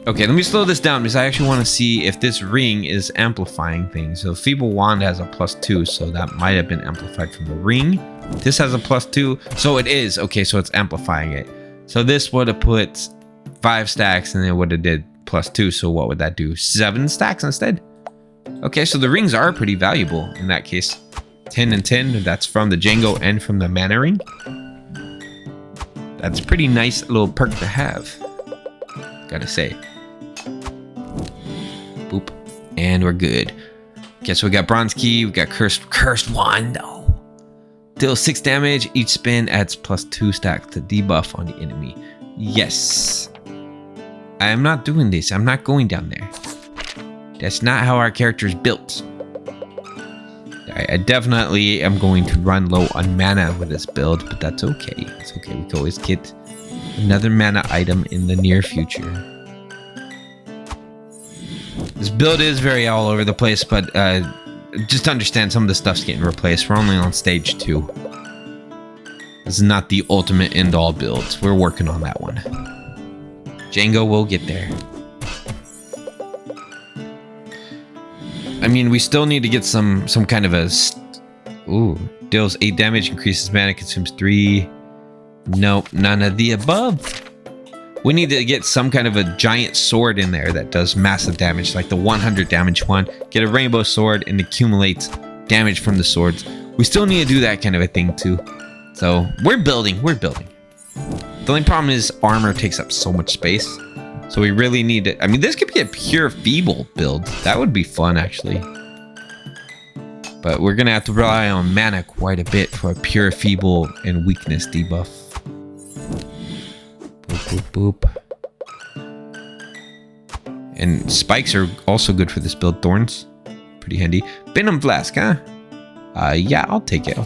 Okay, let me slow this down because I actually want to see if this ring is amplifying things. So Feeble Wand has a +2, so that might have been amplified from the ring. This has a +2, so it is. Okay, so it's amplifying it. So this would have put 5 stacks and it would have did +2, so what would that do? 7 stacks instead? Okay, so the rings are pretty valuable in that case. 10 and 10, that's from the Jango and from the mana ring. That's a pretty nice little perk to have, gotta say. Boop, and we're good. Okay, so we got bronze key, we got cursed wand though. Deal 6 damage, each spin adds +2 stacks to debuff on the enemy. Yes. I am not doing this, I'm not going down there. That's not how our character is built. I definitely am going to run low on mana with this build, but that's okay. It's okay. We can always get another mana item in the near future. This build is very all over the place, but just understand some of the stuff's getting replaced. We're only on stage 2. This is not the ultimate end-all build. We're working on that one. Jango will get there. I mean, we still need to get some kind of a... Ooh, deals 8 damage, increases mana, consumes 3. Nope, none of the above. We need to get some kind of a giant sword in there that does massive damage, like the 100 damage one. Get a rainbow sword and accumulate damage from the swords. We still need to do that kind of a thing too. So we're building. The only problem is armor takes up so much space. So we really need to... I mean, this could be a pure feeble build. That would be fun, actually. But we're going to have to rely on mana quite a bit for a pure feeble and weakness debuff. Boop, boop, boop. And spikes are also good for this build. Thorns, pretty handy. Venom Flask, huh? Yeah, I'll take it.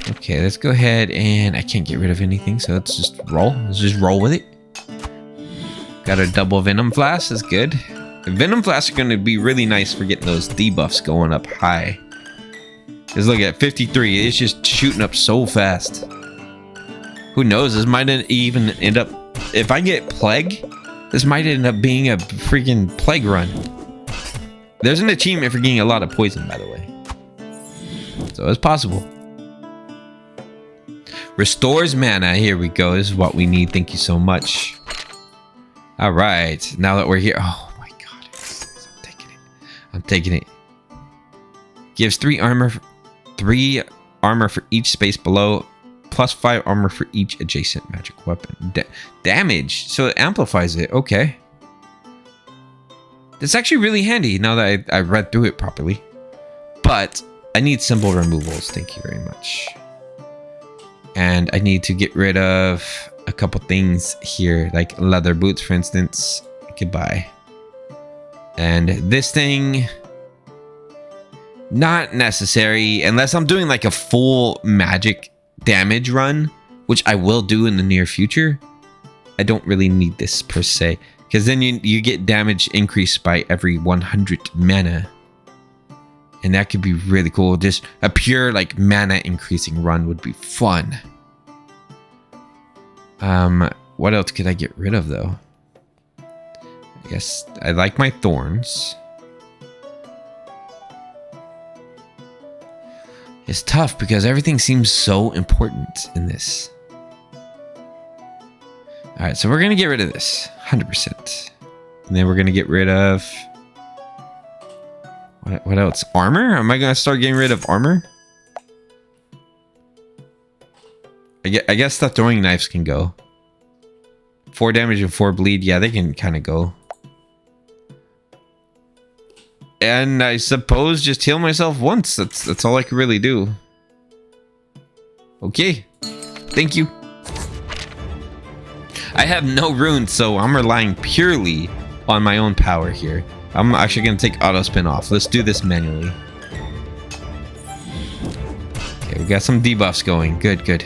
Okay, let's go ahead and... I can't get rid of anything, so let's just roll. Let's just roll with it. Got a double Venom Flask, that's good. The Venom Flasks are going to be really nice for getting those debuffs going up high. Because look at 53, it's just shooting up so fast. Who knows, this might even end up... If I get Plague, this might end up being a freaking Plague run. There's an achievement for getting a lot of poison, by the way. So it's possible. Restores mana, here we go, this is what we need, thank you so much. All right, now that we're here, oh my god, I'm taking it. Gives 3 armor for each space below, plus 5 armor for each adjacent magic weapon. Damage, so it amplifies it. Okay, that's actually really handy now that I read through it properly. But I need symbol removals. Thank you very much. And I need to get rid of a couple things here, like leather boots, for instance. Goodbye. And this thing, not necessary unless I'm doing like a full magic damage run, which I will do in the near future. I don't really need this per se, because then you get damage increased by every 100 mana, and that could be really cool. Just a pure like mana increasing run would be fun. What else could I get rid of though? I guess I like my thorns. is tough because everything seems so important in this. Alright, so we're going to get rid of this. 100%. And then we're going to get rid of... What else? Armor? Am I going to start getting rid of armor? I guess the throwing knives can go. 4 damage and 4 bleed. Yeah, they can kind of go. And I suppose just heal myself once. That's all I can really do. Okay. Thank you. I have no runes, so I'm relying purely on my own power here. I'm actually going to take auto spin off. Let's do this manually. Okay, we got some debuffs going. Good, good.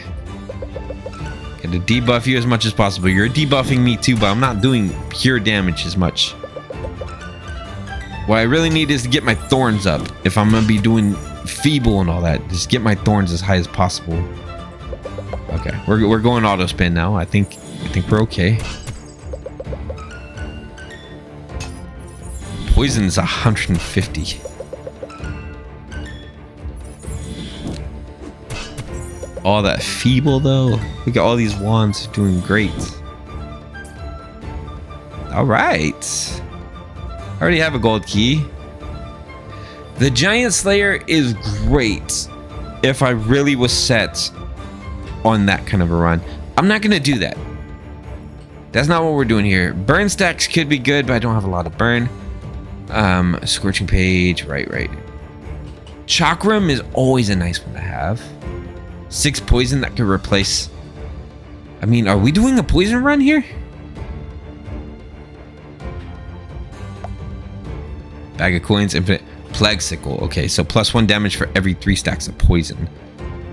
Got to debuff you as much as possible. You're debuffing me too, but I'm not doing pure damage as much. What I really need is to get my thorns up. If I'm going to be doing feeble and all that, just get my thorns as high as possible. Okay, we're going auto spin now. I think we're okay. Poison's 150. All that feeble though. Look at all these wands doing great. All right. I already have a gold key. The Giant Slayer is great if I really was set on that kind of a run. I'm not gonna do that. That's not what we're doing here. Burn stacks could be good, but I don't have a lot of burn. Scorching Page, right. Chakram is always a nice one to have. 6 poison that could replace... I mean, are we doing a poison run here? Bag of coins, infinite plague sickle. Okay, so +1 damage for every 3 stacks of poison.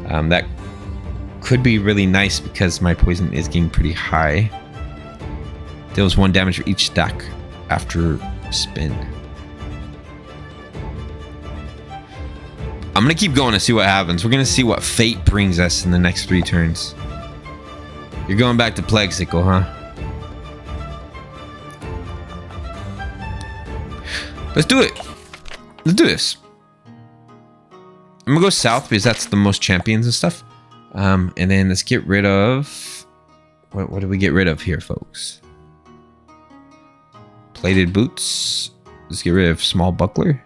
That could be really nice because my poison is getting pretty high. Deals 1 damage for each stack after spin. I'm gonna keep going to see what happens. We're gonna see what fate brings us in the next 3 turns. You're going back to plague sickle, huh? Let's do it. Let's do this. I'm gonna go south because that's the most champions and stuff. And then let's get rid of... What do we get rid of here, folks? Plated boots. Let's get rid of small buckler.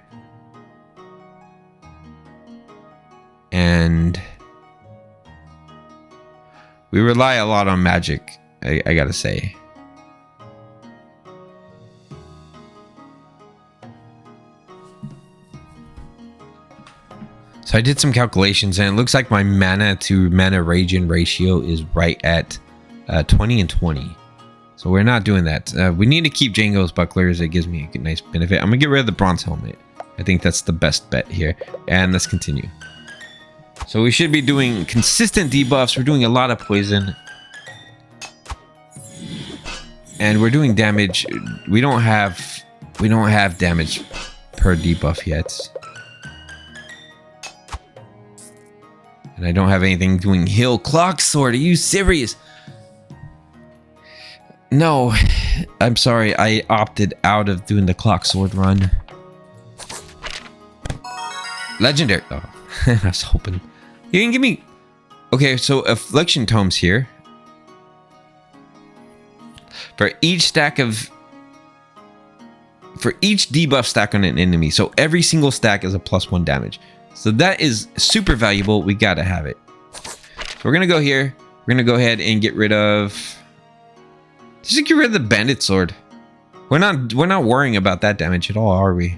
And... we rely a lot on magic, I gotta say. So I did some calculations and it looks like my mana to mana regen ratio is right at 20 and 20. So we're not doing that. We need to keep Jango's bucklers. It gives me a nice benefit. I'm gonna get rid of the bronze helmet. I think that's the best bet here. And let's continue. So we should be doing consistent debuffs. We're doing a lot of poison. And we're doing damage. We don't have damage per debuff yet. And I don't have anything doing heal. Clock sword, are you serious? No, I'm sorry. I opted out of doing the clock sword run. Legendary. Oh, I was hoping. You can give me... okay, so affliction tomes here. For each stack of... for each debuff stack on an enemy. So every single stack is a +1 damage. So that is super valuable. We gotta have it. So we're gonna go here. We're gonna go ahead and get rid of... just get rid of the bandit sword. We're not worrying about that damage at all, are we?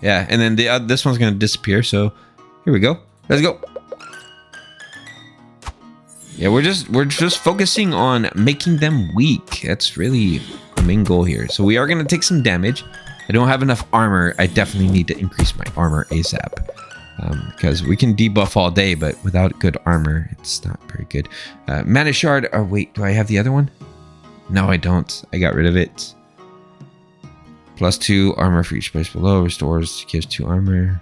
Yeah, and then the this one's gonna disappear. So here we go. Let's go. Yeah, we're just focusing on making them weak. That's really our main goal here. So we are gonna take some damage. I don't have enough armor. I definitely need to increase my armor ASAP. Because we can debuff all day, but without good armor, it's not very good. Mana shard. Oh wait, do I have the other one? No, I don't. I got rid of it. +2 armor for each place below. Restores, gives 2 armor.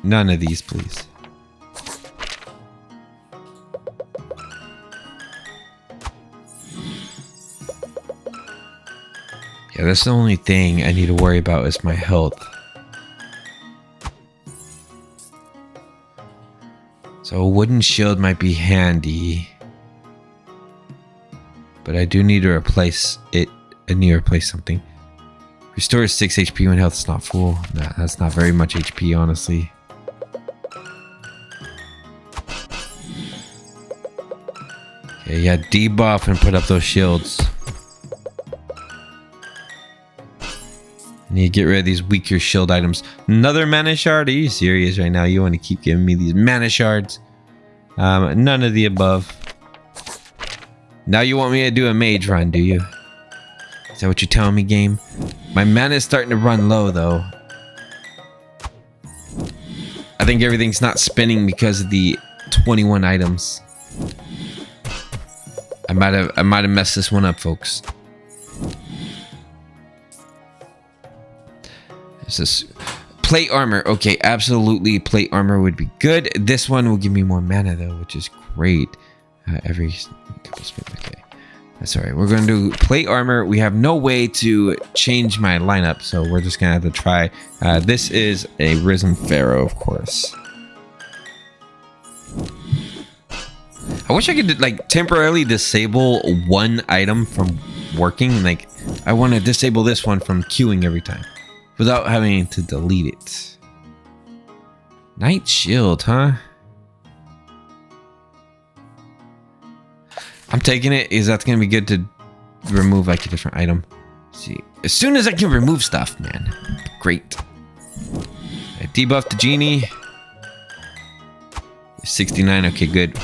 None of these, please. Yeah, that's the only thing I need to worry about is my health. So a wooden shield might be handy. But I do need to replace it. I need to replace something. Restores 6 HP when health is not full. Nah, that's not very much HP, honestly. Okay, yeah, debuff and put up those shields. I need to get rid of these weaker shield items. Another mana shard? Are you serious right now? You want to keep giving me these mana shards? None of the above. Now you want me to do a mage run, do you? Is that what you're telling me, game? My mana is starting to run low, though. I think everything's not spinning because of the 21 items. I might have messed this one up, folks. This is plate armor. Okay, absolutely, plate armor would be good. This one will give me more mana, though, which is great. Every couple spins. Okay, that's all right. We're going to do plate armor. We have no way to change my lineup, so we're just going to have to try. This is a Risen Pharaoh, of course. I wish I could like temporarily disable one item from working. Like, I want to disable this one from queuing every time without having to delete it. Night Shield, huh? I'm taking it. Is that's gonna be good to remove like a different item? Let's see, as soon as I can remove stuff, man, great. I debuff the genie. 69. Okay, good.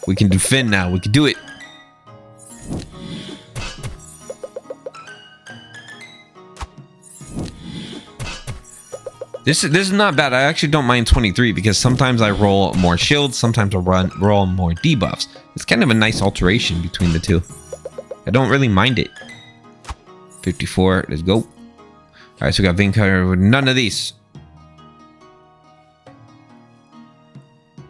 We can do Finn now. We can do it. This is not bad. I actually don't mind 23 because sometimes I roll more shields, sometimes I roll more debuffs. It's kind of a nice alteration between the two. I don't really mind it. 54, let's go. Alright, so we got Vincar with none of these.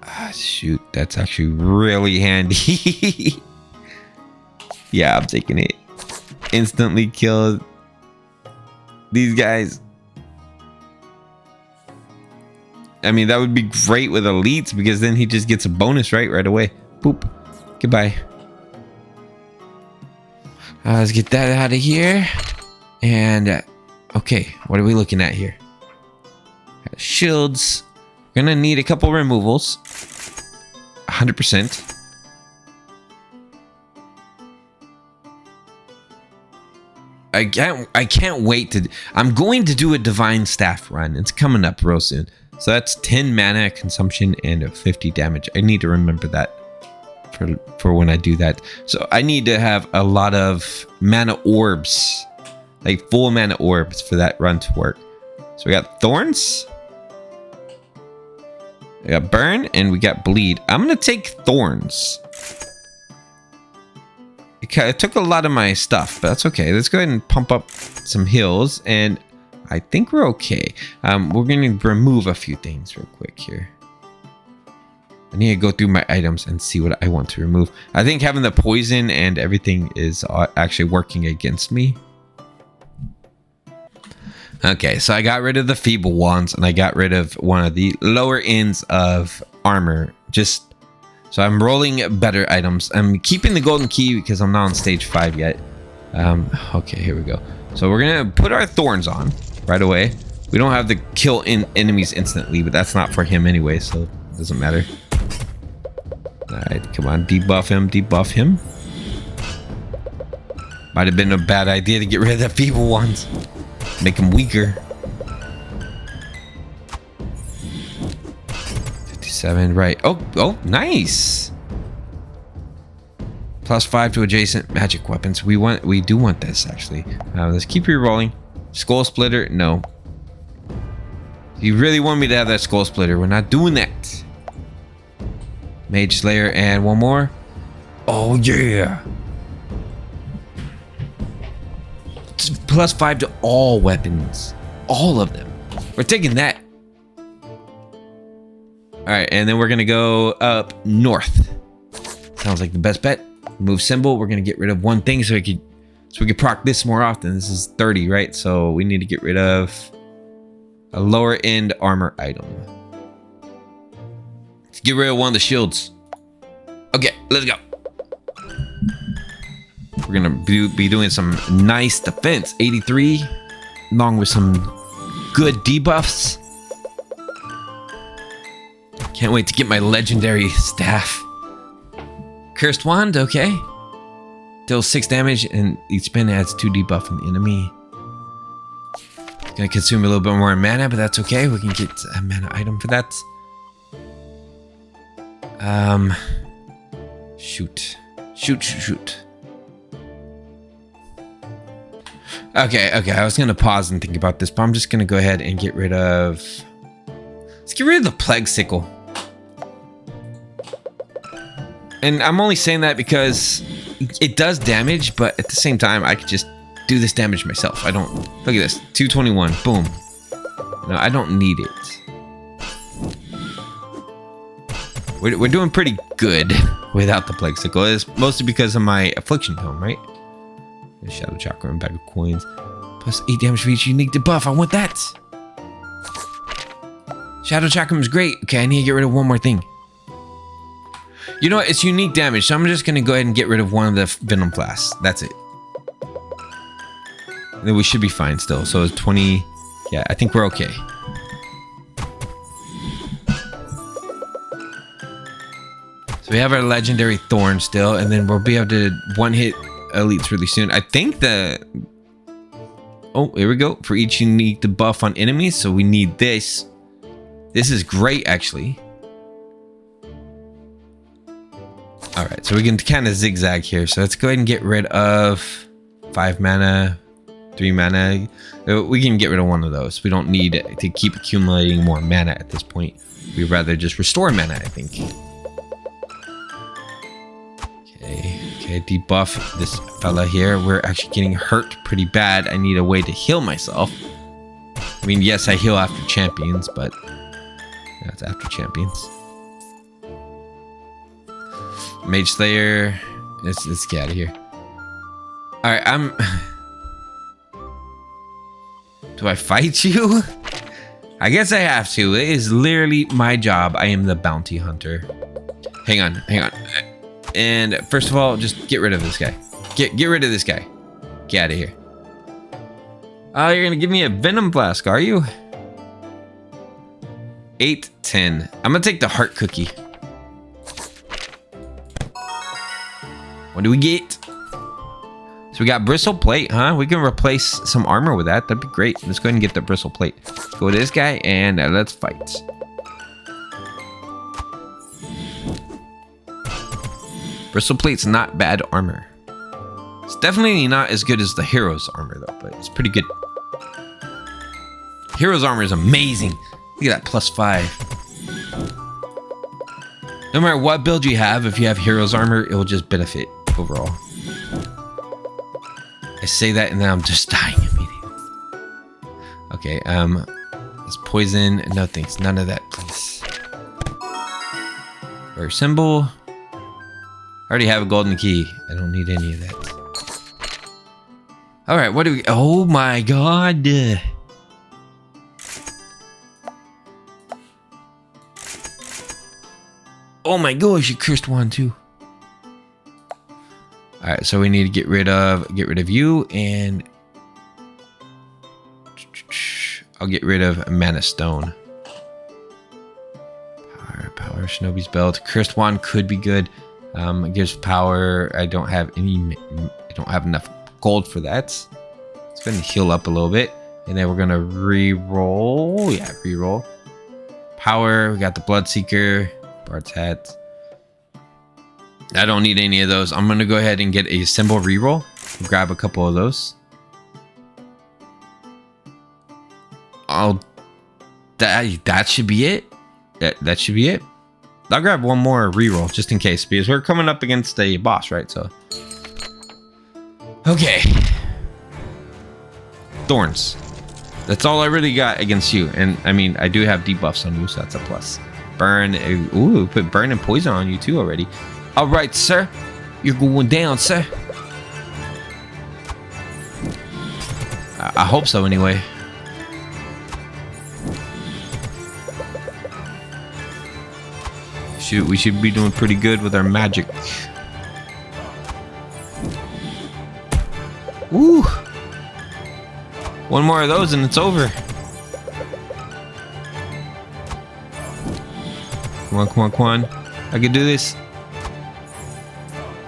Ah, shoot, that's actually really handy. Yeah, I'm taking it. Instantly killed these guys. I mean, that would be great with elites because then he just gets a bonus right away. Boop. Goodbye. Let's get that out of here. And okay, what are we looking at here? Shields. We're gonna need a couple removals. 100%. I can't wait to. I'm going to do a divine staff run. It's coming up real soon. So that's 10 mana consumption and 50 damage. I need to remember that for when I do that. So I need to have a lot of mana orbs, like full mana orbs for that run to work. So we got thorns, we got burn, and we got bleed. I'm gonna take thorns. It took a lot of my stuff, but that's okay. Let's go ahead and pump up some heals, and I think we're okay. We're going to remove a few things real quick here. I need to go through my items and see what I want to remove. I think having the poison and everything is actually working against me. Okay, so I got rid of the feeble wands and I got rid of one of the lower ends of armor. So I'm rolling better items. I'm keeping the golden key because I'm not on stage 5 yet. Okay, here we go. So we're going to put our thorns on right away. We don't have to kill enemies instantly, but that's not for him anyway, so it doesn't matter. Alright, come on, debuff him, debuff him. Might have been a bad idea to get rid of the feeble ones. Make them weaker. 57, right. Oh, nice. +5 to adjacent magic weapons. We do want this actually. Let's keep re-rolling. Skull splitter, no. You really want me to have that skull splitter? We're not doing that. Mage Slayer and one more. Oh yeah. It's +5 to all weapons, all of them. We're taking that. All right, and then we're gonna go up north. Sounds like the best bet. Move symbol. We're gonna get rid of one thing so we could proc this more often. This is 30, right? So we need to get rid of a lower end armor item. Let's get rid of one of the shields. Okay, let's go. We're gonna be doing some nice defense. 83, along with some good debuffs. Can't wait to get my legendary staff. Cursed wand, okay. Deals 6 damage, and each spin adds 2 debuff on the enemy. Gonna consume a little bit more mana, but that's okay. We can get a mana item for that. Shoot. Okay, I was gonna pause and think about this, but I'm just gonna go ahead and get rid of... Let's get rid of the Plague Sickle. And I'm only saying that because it does damage, but at the same time, I could just do this damage myself. I don't... Look at this. 221. Boom. No, I don't need it. We're doing pretty good without the Plague Sickle. It's mostly because of my Affliction Tome, right? Shadow Chakra and bag of coins. Plus 8 damage for each unique debuff. I want that. Shadow Chakra is great. Okay, I need to get rid of one more thing. You know what? It's unique damage, so I'm just going to go ahead and get rid of one of the Venom Flasks. That's it. And then we should be fine still. So it's 20. Yeah, I think we're okay. So we have our legendary Thorn still, and then we'll be able to one-hit elites really soon. I think the... Oh, here we go. For each unique debuff on enemies, so we need this. This is great, actually. Alright, so we can kind of zigzag here. So let's go ahead and get rid of 5 mana, 3 mana. We can get rid of one of those. We don't need to keep accumulating more mana at this point. We'd rather just restore mana, I think. Okay, debuff this fella here. We're actually getting hurt pretty bad. I need a way to heal myself. I mean, yes, I heal after champions, but that's after champions. Mage Slayer. Let's get out of here. Alright, Do I fight you? I guess I have to. It is literally my job. I am the bounty hunter. Hang on. And first of all, just get rid of this guy. Get rid of this guy. Get out of here. Oh, you're gonna give me a Venom Flask, are you? 8, 10. I'm gonna take the Heart Cookie. What do we get? So we got Bristle Plate, huh? We can replace some armor with that. That'd be great. Let's go ahead and get the Bristle Plate. Let's go with this guy and let's fight. Bristle Plate's not bad armor. It's definitely not as good as the Hero's armor though, but it's pretty good. Hero's armor is amazing. Look at that, +5. No matter what build you have, if you have Hero's armor, it will just benefit overall. I say that and then I'm just dying immediately. Okay, it's poison. No thanks, none of that, please. Or symbol. I already have a golden key. I don't need any of that. Alright, what do we... Oh my god. Oh my gosh, you cursed one too. Alright, so we need to get rid of you, and I'll get rid of Mana Stone. Power Shinobi's Belt. Cursed Wand could be good. It gives power. I don't have enough gold for that. It's going to heal up a little bit, and then we're gonna re-roll. Yeah, re-roll. Power. We got the Bloodseeker, Bard's Hat. I don't need any of those. I'm gonna go ahead and get a symbol re-roll. Grab a couple of those. That should be it. That should be it. I'll grab one more reroll just in case, because we're coming up against a boss, right? So, okay. Thorns. That's all I really got against you. And I mean, I do have debuffs on you, so that's a plus. Burn. Ooh, put burn and poison on you too already. All right, sir. You're going down, sir. I hope so, anyway. We should be doing pretty good with our magic. Woo! One more of those and it's over. Come on, come on, come on. I can do this.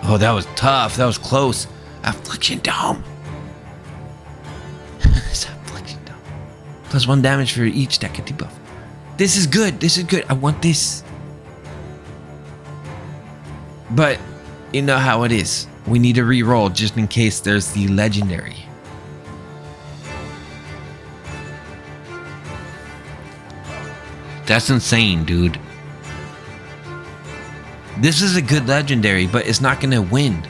Oh, that was tough. That was close. Affliction Dome. Affliction Dome. +1 damage for each deck of debuff. This is good. This is good. I want this. But you know how it is. We need to re-roll just in case there's the legendary. That's insane, dude. This is a good legendary, but it's not gonna win.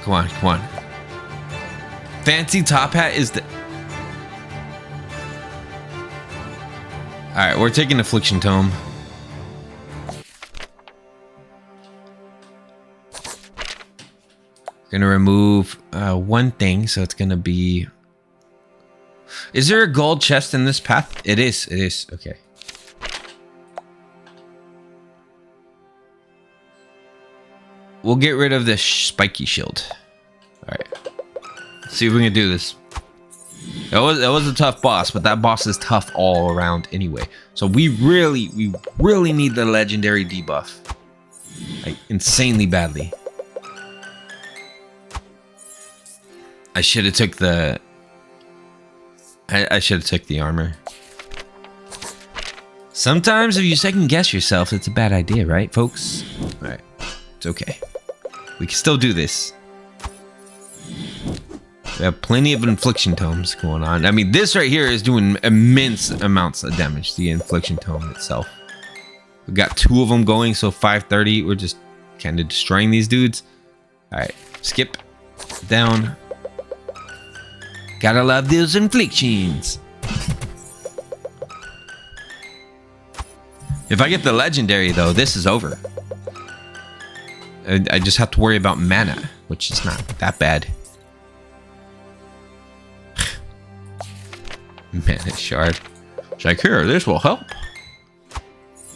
Come on, come on. Fancy top hat is the... Alright, we're taking Affliction Tome. Gonna remove one thing, so it's gonna be... Is there a gold chest in this path? It is, it is. Okay. We'll get rid of this spiky shield. Alright. Let's see if we can do this. That was a tough boss, but that boss is tough all around anyway. So we really need the legendary debuff. Like, insanely badly. I should have took the... I should have took the armor. Sometimes if you second guess yourself, it's a bad idea, right, folks? Alright. It's okay. We can still do this. We have plenty of Infliction Tomes going on. I mean, this right here is doing immense amounts of damage, the Infliction Tome itself. We've got 2 of them going, so 530. We're just kind of destroying these dudes. Alright, skip. Down. Gotta love those inflictions. If I get the legendary, though, this is over. I just have to worry about mana, which is not that bad. Mana shard. It's like, here, this will help.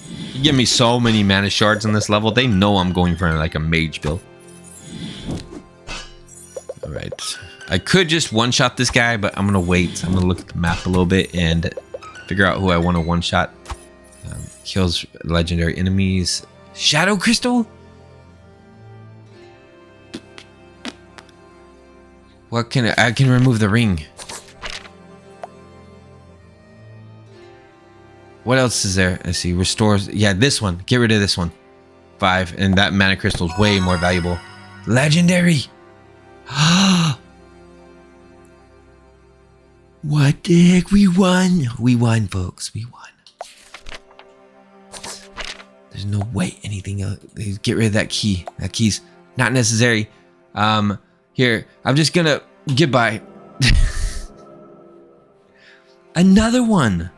You give me so many mana shards on this level, they know I'm going for like a mage build. Alright. I could just one-shot this guy, but I'm gonna wait. I'm gonna look at the map a little bit and figure out who I want to one-shot. Kills legendary enemies. Shadow Crystal? What can I can remove the ring. What else is there? Let's see. Restores. Yeah, this one. Get rid of this one. 5. And that mana crystal is way more valuable. Legendary. What the heck? We won. We won, folks. We won. There's no way anything else. Get rid of that key. That key's not necessary. Here. I'm just gonna... Goodbye. Another one.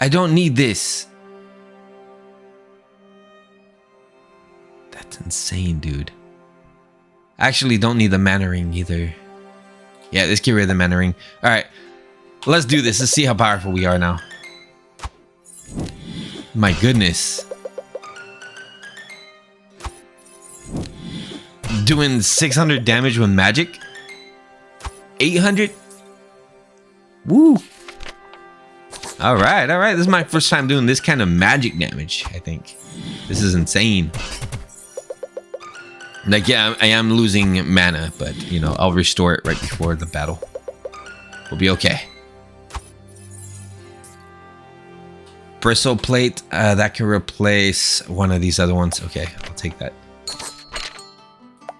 I don't need this. That's insane, dude. I actually don't need the mana ring either. Yeah, let's get rid of the mana ring. Alright. Let's do this. Let's see how powerful we are now. My goodness. Doing 600 damage with magic? 800? Woo! Alright, alright. This is my first time doing this kind of magic damage, I think. This is insane. Like, yeah, I am losing mana, but, you know, I'll restore it right before the battle. We'll be okay. Bristle plate, that can replace one of these other ones. Okay, I'll take that.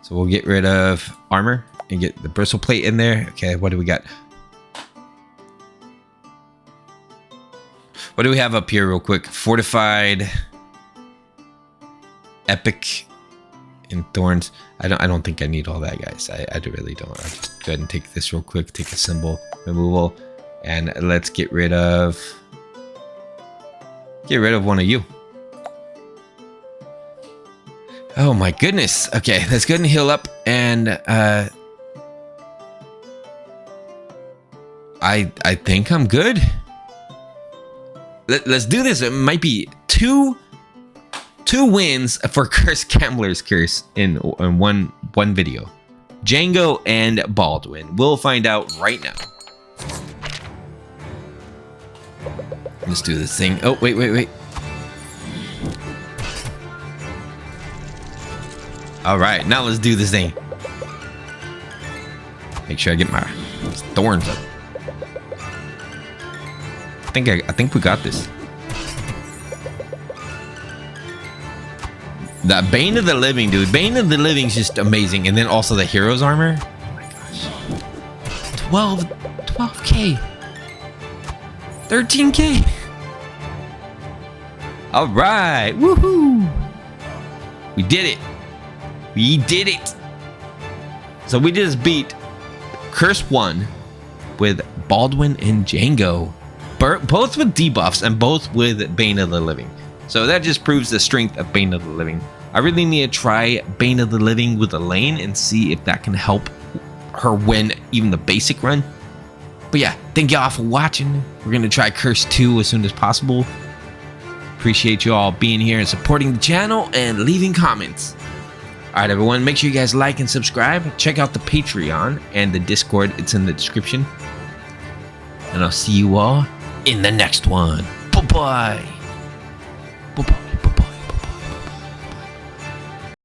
So we'll get rid of armor and get the bristle plate in there. Okay, what do we got? What do we have up here real quick? Fortified, epic, and thorns. I don't think I need all that, guys. I really don't. I'll just go ahead and take this real quick. Take a symbol removal, and let's get rid of Get rid of one of you. Oh my goodness. Okay, let's go ahead and heal up. And I think I'm good. Let's do this. It might be two wins for Cursed Gambler's Curse in one video. Jango and Baldwin. We'll find out right now. Let's do this thing. Oh, wait. All right, now let's do this thing. Make sure I get my thorns up. I think we got this. That Bane of the Living, dude. Bane of the Living is just amazing. And then also the hero's armor. Oh my gosh. 12K. 13K. All right. Woohoo. We did it. We did it. So we just beat Curse 1 with Baldwin and Jango. Both with debuffs and both with Bane of the Living. So that just proves the strength of Bane of the Living. I really need to try Bane of the Living with Elaine and see if that can help her win even the basic run. But yeah, thank y'all for watching. We're going to try Curse 2 as soon as possible. Appreciate you all being here and supporting the channel and leaving comments. Alright everyone, make sure you guys like and subscribe. Check out the Patreon and the Discord. It's in the description. And I'll see you all in the next one. Bye-bye. Bye-bye.